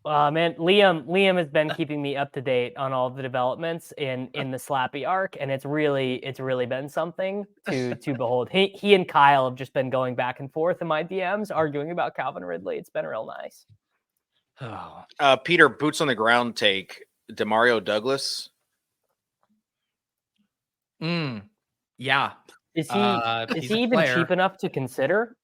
Man, Liam has been keeping me up to date on all of the developments in the slappy arc, and it's really been something to behold. He and Kyle have just been going back and forth in my DMs arguing about Calvin Ridley. It's been real nice. Peter, boots on the ground take Demario Douglas. Yeah. Is he even cheap enough to consider?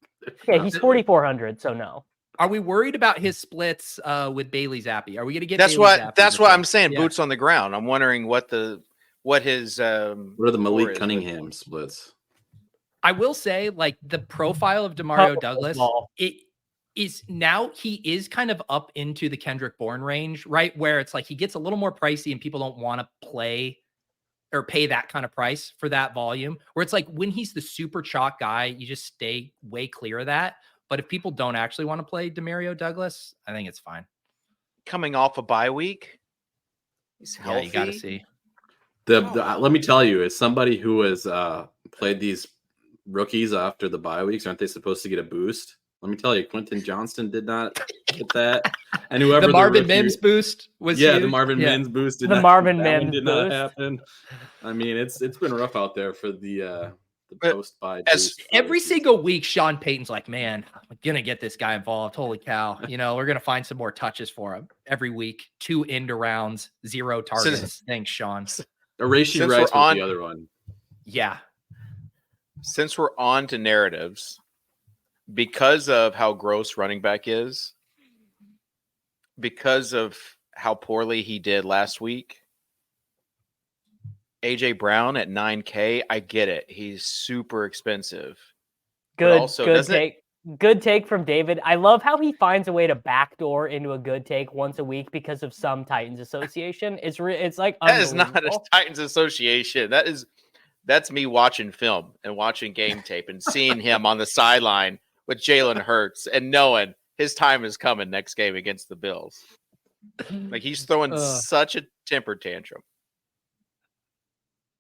Yeah, he's 4,400, so no. Are we worried about his splits with Bailey Zappi? Are we going to get? That's what I'm saying. Yeah. Boots on the ground. I'm wondering what his what are the Malik Cunningham splits? I will say, like the profile of Demario Douglas, it is now he is kind of up into the Kendrick Bourne range, right? Where it's like he gets a little more pricey and people don't want to play or pay that kind of price for that volume. Where it's like when he's the super chalk guy, you just stay way clear of that. But if people don't actually want to play Demario Douglas, I think it's fine. Coming off a bye week, he's healthy. Yeah, you got to see. Let me tell you, as somebody who has played these rookies after the bye weeks, aren't they supposed to get a boost? Let me tell you, Quentin Johnston did not get that, and whoever the Marvin Mims boost was huge. The Marvin Mims boost did not happen. I mean, it's been rough out there for the post-bye boost. Every single week, Sean Payton's like, man, I'm going to get this guy involved. Holy cow. We're going to find some more touches for him every week. 2 end rounds, 0 targets. Thanks, Sean. Erashi Rice was the other one. Yeah. Since we're on to narratives, because of how gross running back is, because of how poorly he did last week, AJ Brown at $9K, I get it. He's super expensive. Good take from David. I love how he finds a way to backdoor into a good take once a week because of some Titans association. It's like that is not a Titans association. That's me watching film and watching game tape and seeing him on the sideline with Jalen Hurts and knowing his time is coming next game against the Bills. Like he's throwing such a temper tantrum.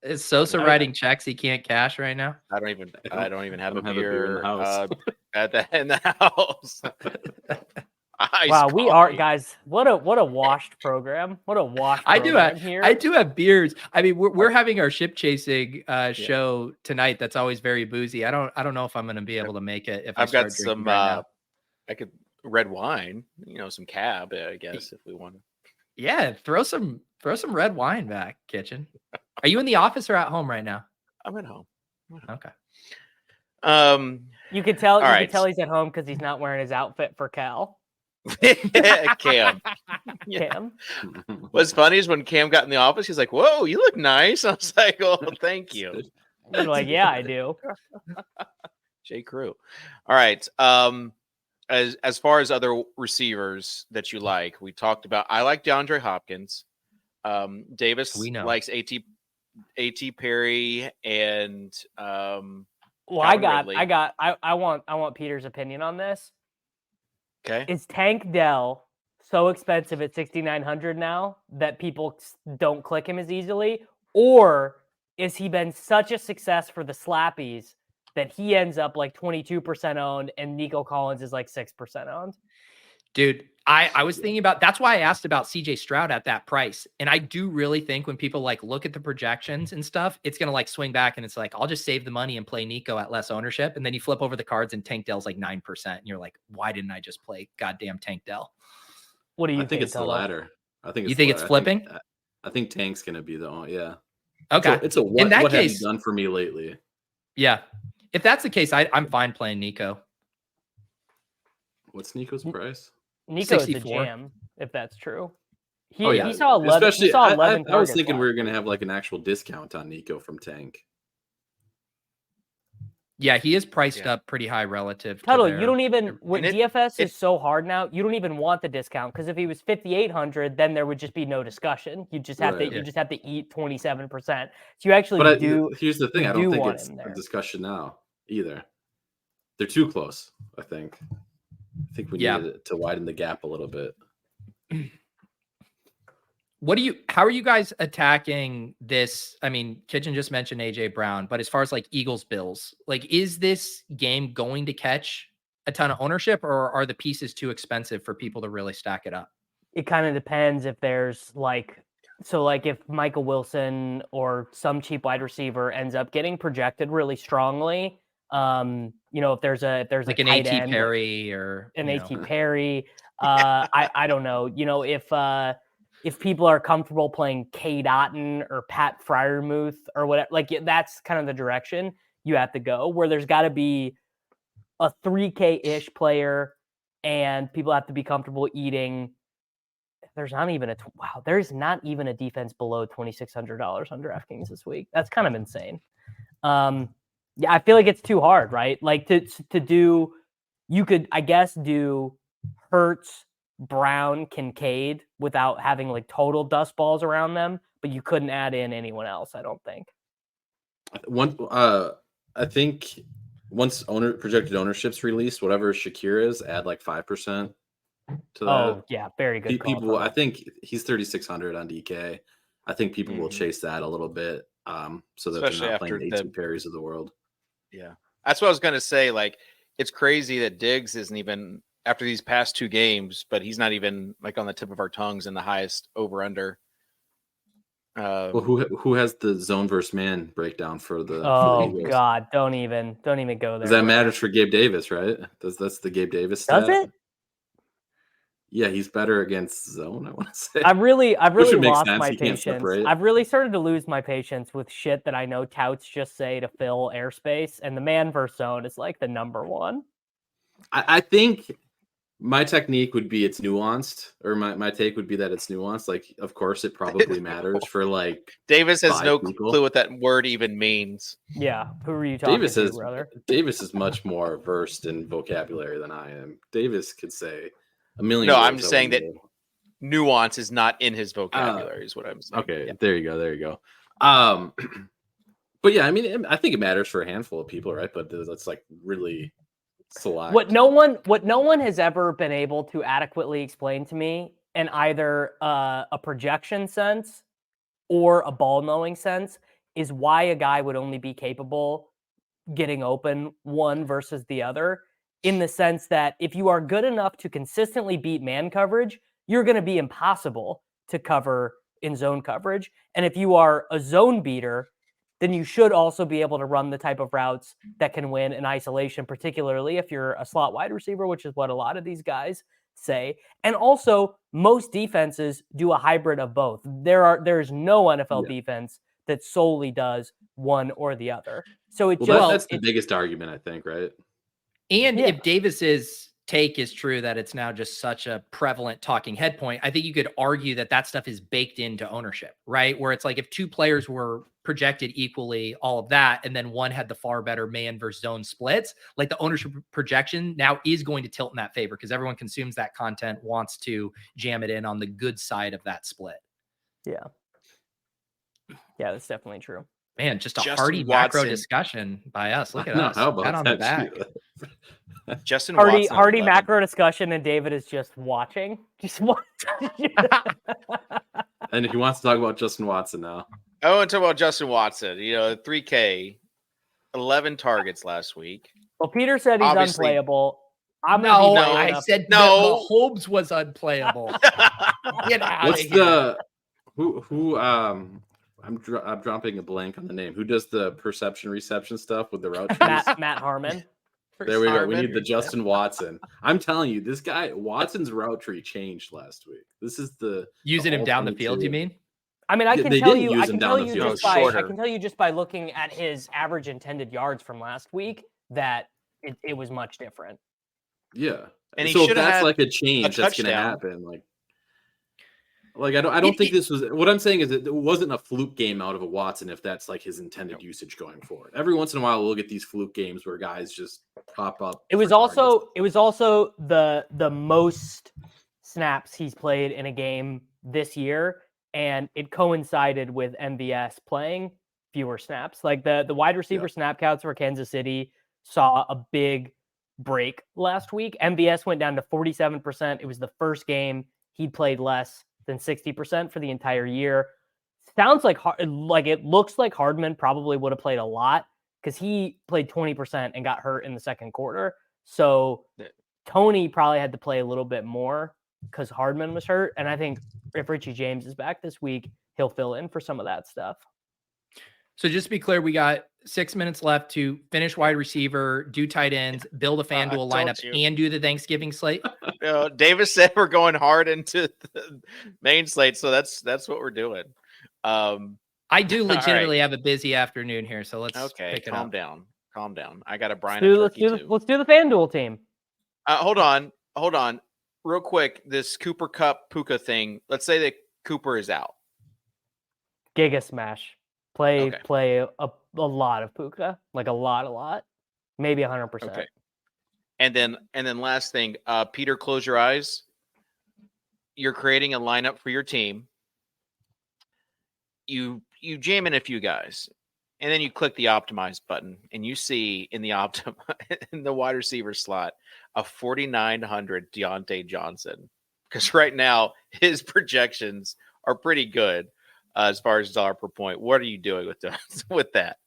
Is Sosa writing checks he can't cash right now? I don't even have a beer in the house. In the house. Wow, we are guys. What a washed program. What a washed program here. I do have beers. I mean, we're having our ship chasing show tonight. That's always very boozy. I don't know if I'm going to be able to make it. If I've got some, right I could red wine. Some cab. I guess if we want to. Yeah, throw some red wine back, Kitchen. Are you in the office or at home right now? I'm at home. Okay. You can tell. Can tell he's at home because he's not wearing his outfit for Cal. Cam. Cam. What's funny is when Cam got in the office, he's like, "Whoa, you look nice." I was like, "Oh, thank you." You're like, "Yeah, I do." J. Crew. All right. As far as other receivers that you like, we talked about. I like DeAndre Hopkins. Davis likes A.T. Perry and well, I want Peter's opinion on this. Okay. Is Tank Dell so expensive at 6,900 now that people don't click him as easily, or is he been such a success for the slappies that he ends up like 22% owned and Nico Collins is like 6% owned? Dude, I was thinking about, that's why I asked about CJ Stroud at that price. And I do really think when people like look at the projections and stuff, it's going to like swing back and it's like, I'll just save the money and play Nico at less ownership. And then you flip over the cards and Tank Dell's like 9%. And you're like, why didn't I just play goddamn Tank Dell? What do you think? It's the latter. You think it's flipping? I think Tank's gonna be the only. Yeah. Okay. It's a what? In that What case, have you done for me lately? Yeah. If that's the case, I'm fine playing Nico. What's Nico's price? Nico is a jam. If that's true. He Especially, saw 11. He saw 11 I was thinking we were gonna have like an actual discount on Nico from Tank. Yeah, he is priced up pretty high relative. Tuttle, you don't even when DFS is so hard now. You don't even want the discount because if he was 5,800, then there would just be no discussion. You just have to you just have to eat 27%. So you actually do. Here's the thing: I don't think it's a discussion now either. They're too close. I think we need to widen the gap a little bit. How are you guys attacking this? I mean, Kitchen just mentioned AJ Brown, but as far as like Eagles Bills, like, is this game going to catch a ton of ownership, or are the pieces too expensive for people to really stack it up? It kind of depends if there's if Michael Wilson or some cheap wide receiver ends up getting projected really strongly, if there's like an AT Perry or an AT Perry, I don't know, if people are comfortable playing Cade Otton or Pat Freiermuth or whatever, like that's kind of the direction you have to go, where there's got to be a 3K-ish player and people have to be comfortable eating. There's not even a defense below $2,600 on DraftKings this week. That's kind of insane. Yeah, I feel like it's too hard, right? Like to do, you could, I guess, do Hurts, Brown, Kincaid without having like total dust balls around them, but you couldn't add in anyone else, I don't think. I think once projected ownership's released, whatever Shakir is, add like 5% to that. Oh yeah, very good. People, I think he's 3,600 on DK. I think people will chase that a little bit, so that especially they're not playing the 18 Perrys of the world. Yeah, that's what I was gonna say. Like, it's crazy that Diggs isn't even after these past two games, but he's not even like on the tip of our tongues in the highest over under. Well, who has the zone versus man breakdown for the? Oh for the God, don't even go there. Because that matters for Gabe Davis, right? That's the Gabe Davis stat. Does it? Yeah, he's better against zone, I want to say. I've really lost my patience. I've really started to lose my patience with shit that I know touts just say to fill airspace, and the man versus zone is like the number one. I think my technique would be it's nuanced, or my take would be that it's nuanced. Like, of course, it probably matters for like Davis has no clue what that word even means. Yeah, who are you talking to, brother? Davis is much more versed in vocabulary than I am. Davis could say a million. No, I'm just saying that nuance is not in his vocabulary. Is what I'm saying. Okay, yeah. There you go. But yeah, I mean, I think it matters for a handful of people, right? But that's like really select. What no one has ever been able to adequately explain to me in either a projection sense or a ball knowing sense is why a guy would only be capable getting open one versus the other. In the sense that if you are good enough to consistently beat man coverage, you're going to be impossible to cover in zone coverage. And if you are a zone beater, then you should also be able to run the type of routes that can win in isolation, particularly if you're a slot wide receiver, which is what a lot of these guys say. And also, most defenses do a hybrid of both. There's no NFL defense that solely does one or the other. So that's the biggest argument, I think, right? And if Davis's take is true that it's now just such a prevalent talking head point, I think you could argue that stuff is baked into ownership, right? Where it's like if two players were projected equally, all of that, and then one had the far better man versus zone splits, like the ownership projection now is going to tilt in that favor because everyone consumes that content, wants to jam it in on the good side of that split. Yeah, that's definitely true. Man, just a hearty macro discussion by us. Look at us. How about on the back. Justin Hardy macro discussion, and David is just watching. And if he wants to talk about Justin Watson now. I want to talk about Justin Watson. 3K, 11 targets last week. Well, Peter said he's unplayable. I said no. Mahomes was unplayable. Get out of here. Who I'm dropping a blank on the name. Who does the perception reception stuff with the route trees? Matt Harmon. There we go. We need the Justin Watson. I'm telling you, this guy Watson's route tree changed last week. This is using him down the field. You mean? I mean, I can tell you just by looking at his average intended yards from last week that it was much different. Yeah. And so if that's like a change that's going to happen, like I don't think this was what I'm saying is that it wasn't a fluke game out of a Watson if that's like his intended usage going forward. Every once in a while we'll get these fluke games where guys just pop up. It was also the most snaps he's played in a game this year, and it coincided with MVS playing fewer snaps. Like the wide receiver snap counts for Kansas City saw a big break last week. MVS went down to 47%. It was the first game he played less than 60% for the entire year. Sounds like it looks like Hardman probably would have played a lot because he played 20% and got hurt in the second quarter. So Tony probably had to play a little bit more because Hardman was hurt. And I think if Richie James is back this week, he'll fill in for some of that stuff. So just to be clear, we got 6 minutes left to finish wide receiver, do tight ends, build a FanDuel lineup, and do the Thanksgiving slate. Davis said we're going hard into the main slate, so that's what we're doing. I do legitimately have a busy afternoon here, so let's pick it calm up. Calm down. I got a Brian. Let's do the FanDuel team. Hold on, real quick. This Cooper Kupp Puka thing. Let's say that Cooper is out. Giga smash. Play a lot of Puka, like a lot, maybe 100%. Okay. And then last thing, Peter, close your eyes. You're creating a lineup for your team. You jam in a few guys, and then you click the optimize button, and you see in the wide receiver slot a 4,900 Deontay Johnson, because right now his projections are pretty good. As far as dollar per point, what are you doing with that?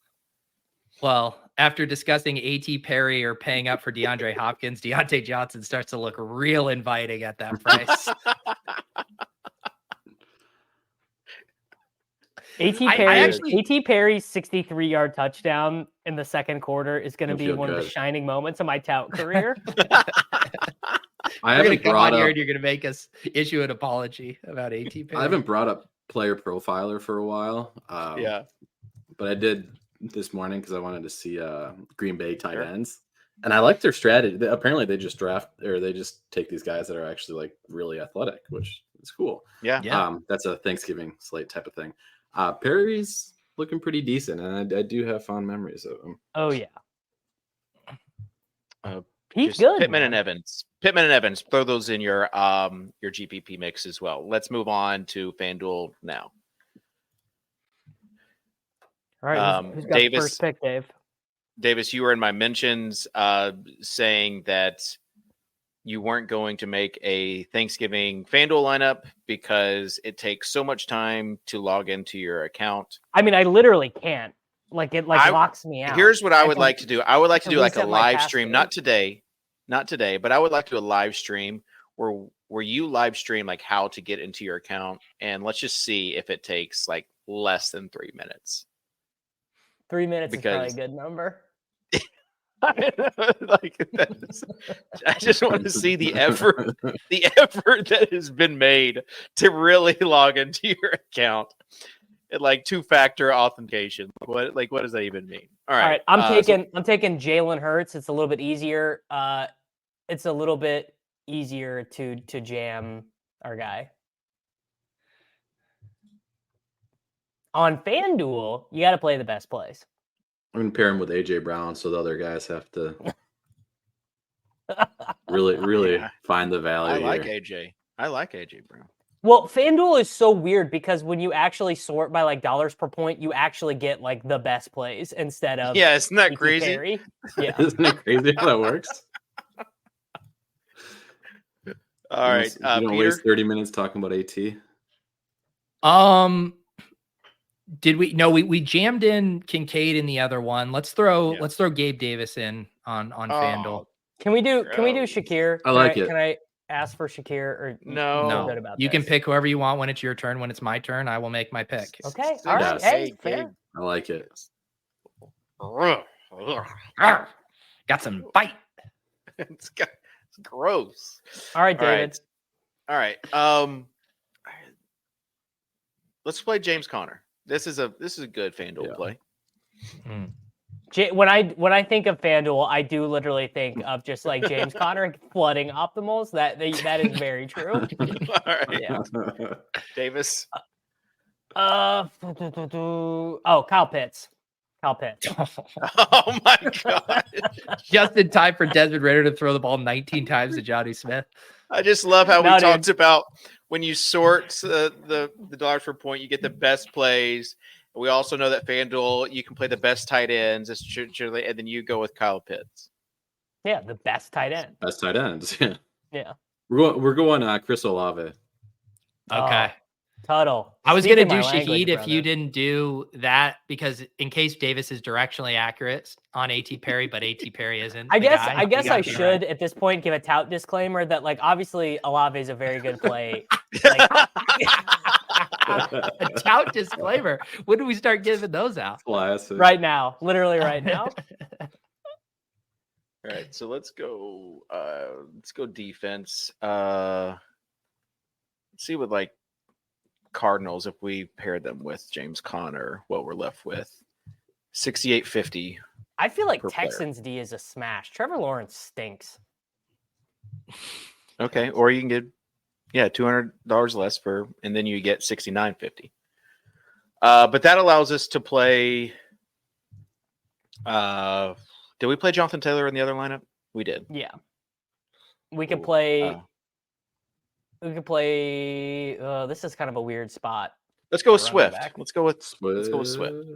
Well, after discussing A.T. Perry or paying up for DeAndre Hopkins, Deontay Johnson starts to look real inviting at that price. A.T. Perry's 63-yard touchdown in the second quarter is going to be one of the shining moments of my tout career. I haven't brought up. You're going to make us issue an apology about A.T. Perry. I haven't brought up Player Profiler for a while. But I did this morning because I wanted to see Green Bay tight ends, and I like their strategy. Apparently, they just take these guys that are actually like really athletic, which is cool. Yeah. That's a Thanksgiving slate type of thing. Perry's looking pretty decent, and I do have fond memories of him. Oh yeah. He's good. Pittman and Evans. Throw those in your GPP mix as well. Let's move on to FanDuel now. All right, who's got the first pick, Dave? Davis, you were in my mentions saying that you weren't going to make a Thanksgiving FanDuel lineup because it takes so much time to log into your account. I mean, I literally can't. Like it locks me out. Here's what I would like to do. I would like to do like a live stream, not today, but I would like to do a live stream where you live stream like how to get into your account, and let's just see if it takes like less than 3 minutes. 3 minutes is probably a good number. I just want to see the effort that has been made to really log into your account. And like 2-factor authentication. What does that even mean? All right. I'm taking Jalen Hurts. It's a little bit easier. It's a little bit easier to jam our guy. On FanDuel, you got to play the best plays. I'm going to pair him with AJ Brown, so the other guys have to really find the value. I like AJ Brown. Well, FanDuel is so weird because when you actually sort by like dollars per point, you actually get like the best plays instead of isn't that crazy? Yeah, isn't it crazy how that works? All right, you don't Peter? waste 30 minutes talking about AT. Did we? No, we jammed in Kincaid in the other one. Let's throw Gabe Davis in on FanDuel. Can we do Shakir? I like it. Can I ask for Shakir or no? You can pick whoever you want when it's your turn. When it's my turn, I will make my pick. Okay. All right. Hey, fair. I like it. Got some bite. It's gross. All right, David. All right. Let's play James Conner. This is a good FanDuel play. When I think of FanDuel, I do literally think of just like James Conner flooding optimals. That is very true. All right. Yeah. Davis. Kyle Pitts. Oh my God. Just in time for Desmond Ridder to throw the ball 19 times to Johnny Smith. I just love how we talked about when you sort the dollars per point, you get the best plays. We also know that FanDuel, you can play the best tight ends, and then you go with Kyle Pitts. Yeah, the best tight end. Best tight ends. Yeah. Yeah. We're going Chris Olave. Okay. Tuttle. I was going to do Shaheed if you didn't do that, because in case Davis is directionally accurate on A.T. Perry, but A.T. Perry isn't. I guess I should at this point give a tout disclaimer that, like, obviously Olave is a very good play. A tout disclaimer. When do we start giving those out? Classic. Right now. Literally right now. All right, so let's go defense. Let's see what like Cardinals, if we paired them with James Conner, what we're left with. 68.50. I feel like Texans D is a smash. Trevor Lawrence stinks. Okay, or you can get $200 less and then you get 69.50. But that allows us to play. Did we play Jonathan Taylor in the other lineup? We did. Yeah. We could play. This is kind of a weird spot. Let's go with Swift. Let's go with Swift.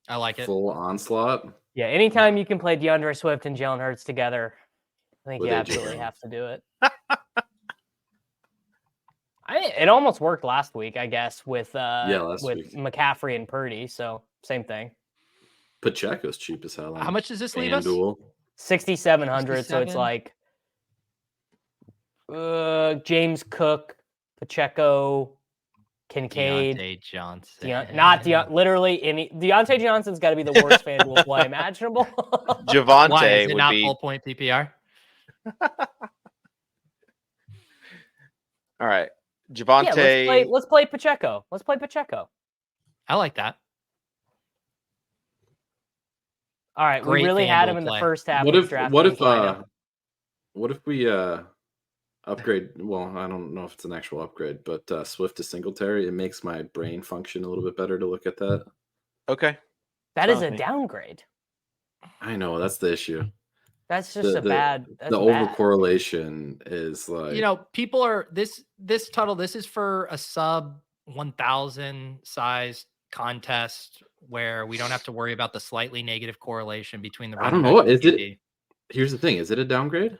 I like it. Full onslaught. Yeah. Anytime you can play DeAndre Swift and Jalen Hurts together, I think you absolutely have to do it. It almost worked last week, I guess, with week. McCaffrey and Purdy. So same thing. Pacheco's cheap as hell. How much does this leave us? 6,700. So it's like James Cook, Pacheco, Kincaid, Deontay Johnson. Literally any. Deontay Johnson's got to be the worst FanDuel play imaginable. Javonte Why, is it would not be full point PPR. All right, Javonte. Yeah, let's play Pacheco. Let's play Pacheco. I like that. All right, we really had him in the first half. What if we upgrade? Well, I don't know if it's an actual upgrade, but Swift to Singletary. It makes my brain function a little bit better to look at that. Okay, that is a downgrade. I know, that's the issue. That's just bad. The overcorrelation is like, people are this Tuttle. This is for a sub 1,000 size contest where we don't have to worry about the slightly negative correlation between the. I don't know. Is it? Here's the thing. Is it a downgrade?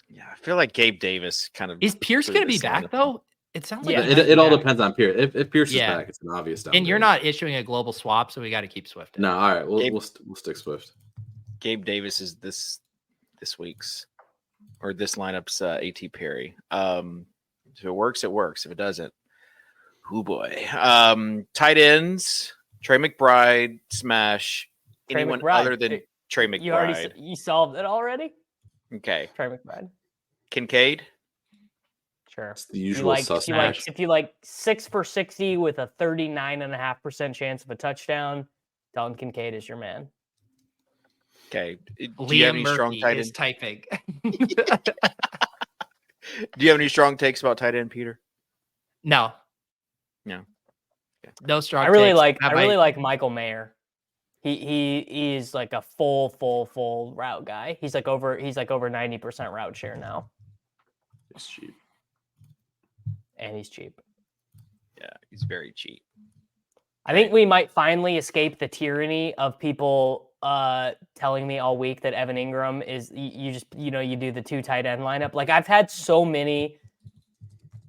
Yeah, I feel like Gabe Davis kind of. Is Pierce going to be back though? It sounds like it all depends on Pierce. If Pierce is back, it's an obvious downgrade. And you're not issuing a global swap, so we got to keep Swift. No, all right. We'll stick Swift. Gabe Davis is this week's or this lineup's A.T. Perry. If it works, it works. If it doesn't, oh boy. Tight ends, Trey McBride, smash. Anyone other than Trey McBride. You solved it already? Okay. Trey McBride. Kincaid? Sure. It's the usual suspect. If you like 6 for 60 with a 39.5% chance of a touchdown, Dalton Kincaid is your man. Okay. Liam Murphy is typing. Do you have any strong takes about tight end, Peter? No. Okay. No strong. I really like Michael Mayer. He is like a full route guy. He's like over 90% route share now. He's cheap. And he's cheap. Yeah, he's very cheap. I think we might finally escape the tyranny of people telling me all week that Evan Ingram is you do the 2 tight end lineup. Like, I've had so many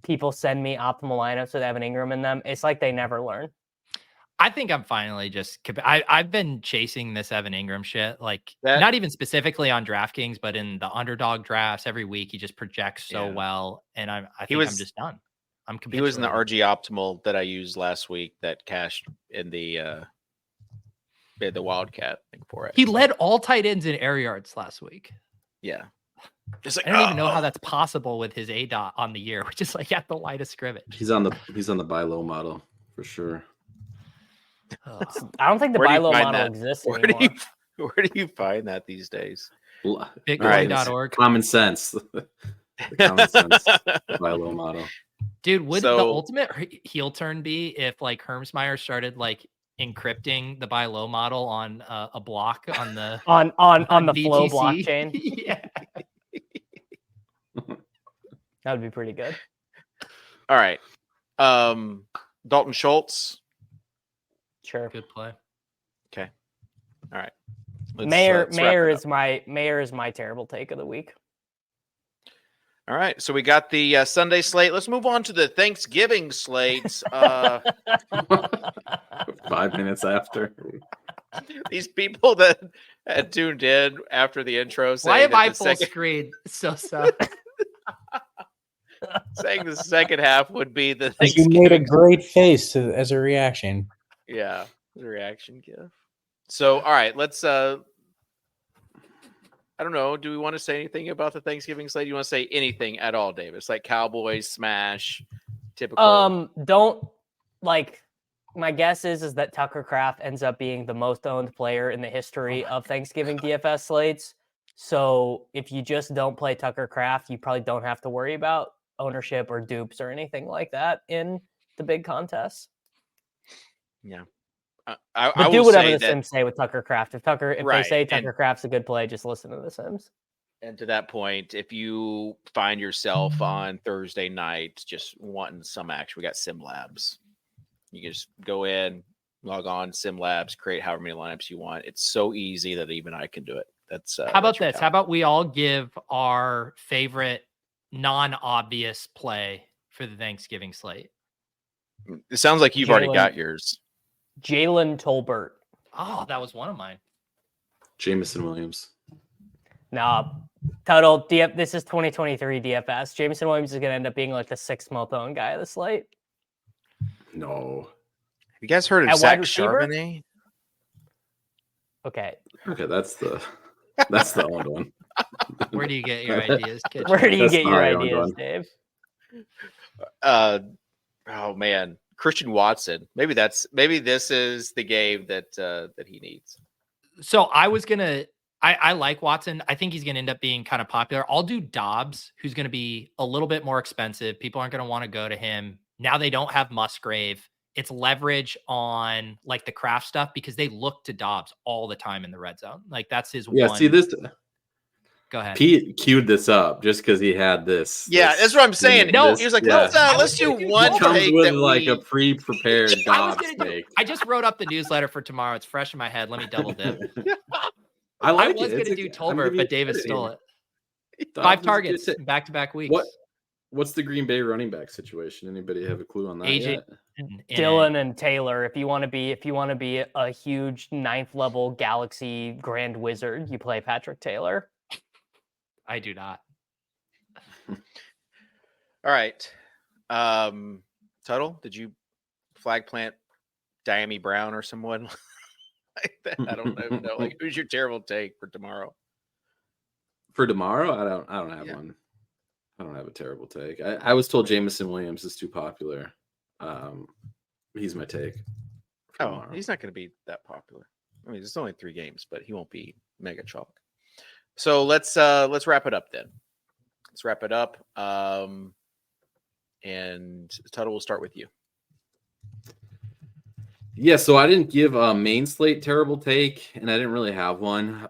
people send me optimal lineups with Evan Ingram in them. It's like they never learn. I think I'm finally I've been chasing this Evan Ingram shit, not even specifically on DraftKings, but in the underdog drafts every week. He just projects so well, and I think I'm just done. He was in the RG optimal that I used last week that cashed in the Wildcat thing for it. He led all tight ends in air yards last week. Yeah. Like, I don't even know how that's possible with his ADOT on the year, which is like at the line of scrimmage. He's on the buy low model for sure. I don't think the buy low model exists anymore. Where do you find that these days? Bitcoin.org. Common sense. The common sense buy low model. Dude, would the ultimate heel turn be if like Hermsmeyer started like encrypting the buy low model on a block on the on the BTC? Flow blockchain? Yeah. That would be pretty good. All right. Dalton Schultz. Sure. Good play. Okay. All right. Mayer is my terrible take of the week. All right. So we got the Sunday slate. Let's move on to the Thanksgiving slate. 5 minutes after. These people that had tuned in after the intro. Why am I full screen? So saying the second half would be the You made a great face as a reaction. Yeah, the reaction gif. So, all right, let's I don't know. Do we want to say anything about the Thanksgiving slate? Do you want to say anything at all, Davis? Like Cowboys, smash, typical. Don't like. My guess is that Tucker Kraft ends up being the most owned player in the history of Thanksgiving DFS slates. So if you just don't play Tucker Kraft, you probably don't have to worry about ownership or dupes or anything like that in the big contests. Yeah. I do whatever the Sims say with Tucker Kraft. If they say Tucker Kraft's a good play, just listen to the Sims. And to that point, if you find yourself on Thursday night just wanting some action, we got Sim Labs. You can just go in, log on, Sim Labs, create however many lineups you want. It's so easy that even I can do it. That's how about this? How about we all give our favorite non-obvious play for the Thanksgiving slate? It sounds like you've already got yours. Jalen Tolbert. Oh, that was one of mine. Jameson Williams. Nah, total this is 2023 DFS. Jameson Williams is going to end up being like the 6th most owned guy of the slate. No. Have you guys heard of Zach Charbonnet? Okay, that's the old one. Where do you get your ideas, Kitchen? Where do you get your ideas, Dave? Oh man, Christian Watson. Maybe this is the game that he needs. So I like Watson. I think he's going to end up being kind of popular. I'll do Dobbs, who's going to be a little bit more expensive. People aren't going to want to go to him. Now they don't have Musgrave. It's leverage on like the Kraft stuff because they look to Dobbs all the time in the red zone. Like that's his one. See this. Go ahead. Pete queued this up just because he had this. Yeah, that's what I'm saying. No, he was like, let's do one take with like a pre-prepared Dobbs take. I just wrote up the newsletter for tomorrow. It's fresh in my head. Let me double dip. I was going to do Tolbert, but David stole it. 5 targets back-to-back weeks. What's the Green Bay running back situation? Anybody have a clue on that? AJ Dylan and Taylor. If you want to be a huge 9th level Galaxy Grand Wizard, you play Patrick Taylor. I do not. All right. Tuttle, did you flag plant Diami Brown or someone like that? I don't even know. Like, who's your terrible take for tomorrow? For tomorrow, I don't have one. I don't have a terrible take. I was told Jameson Williams is too popular. He's my take. Tomorrow. He's not going to be that popular. I mean, there's only 3 games, but he won't be mega chalk. So let's wrap it up then. Let's wrap it up. And Tuttle, we'll start with you. Yeah, so I didn't give a main slate terrible take, and I didn't really have one.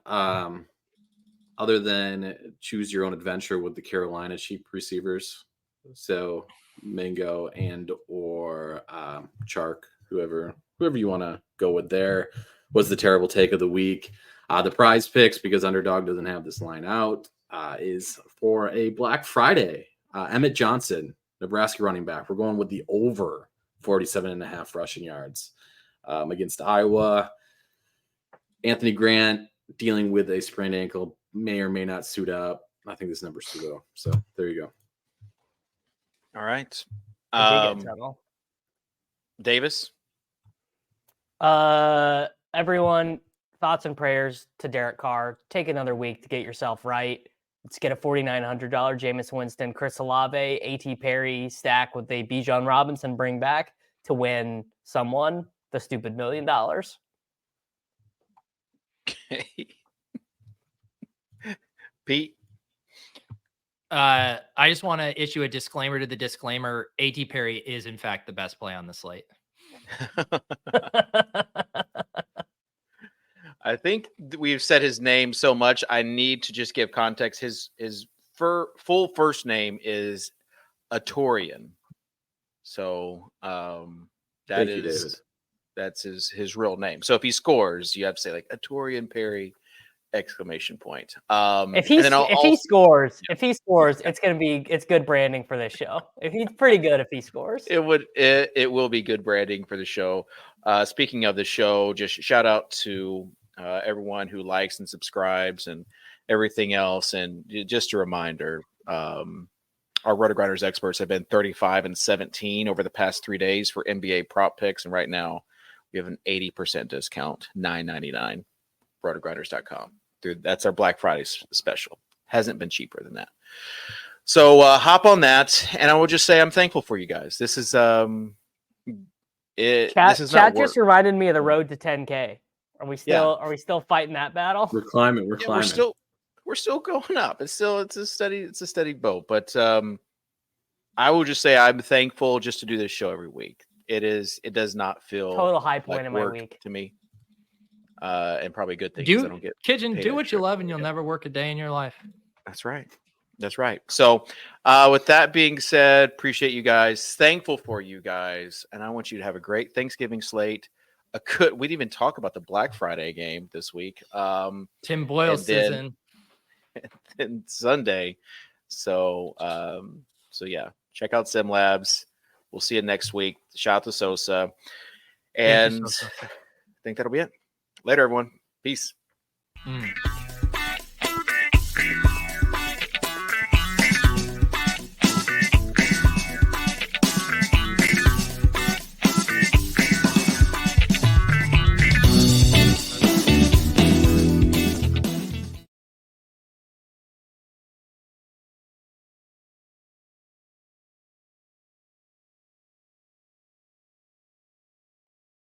Other than choose your own adventure with the Carolina cheap receivers. So Mingo and or Chark, whoever you want to go with there was the terrible take of the week. The prize picks, because Underdog doesn't have this line out, is for a Black Friday. Emmett Johnson, Nebraska running back. We're going with the over 47.5 rushing yards against Iowa. Anthony Grant dealing with a sprained ankle, may or may not suit up. I think this number's too low. So there you go. All right. Davis. Everyone, thoughts and prayers to Derek Carr. Take another week to get yourself right. Let's get a $4,900 Jameis Winston, Chris Olave, A.T. Perry stack with a Bijan Robinson bring back to win someone the stupid $1 million. Okay. Pete? I just want to issue a disclaimer to the disclaimer. A.T. Perry is, in fact, the best play on the slate. I think we've said his name so much. I need to just give context. His full first name is Atorian. So that's his real name. So if he scores, you have to say like Atorian Perry ! If he scores, it's good branding for this show. If he's pretty good, if he scores, it will be good branding for the show. Speaking of the show, just shout out to everyone who likes and subscribes and everything else. And just a reminder, our RotoGrinders experts have been 35-17 over the past 3 days for NBA prop picks, and right now we have an 80% discount, $9.99. RotoGrinders.com. Dude, that's our Black Friday special. Hasn't been cheaper than that. So hop on that, and I will just say I'm thankful for you guys. This is Chat just reminded me of the road to 10K. Are we still fighting that battle? We're climbing. We're still going up. It's a steady boat. But I will just say I'm thankful just to do this show every week. It does not feel total high point like in my week to me. And probably a good thing because I don't get Kitchen, do what you love and you'll never work a day in your life. That's right. So with that being said, appreciate you guys. Thankful for you guys. And I want you to have a great Thanksgiving slate. We didn't even talk about the Black Friday game this week. Tim Boyle season. And Sunday. So yeah, check out Sim Labs. We'll see you next week. Shout out to Sosa. And I think that'll be it. Later, everyone. Peace.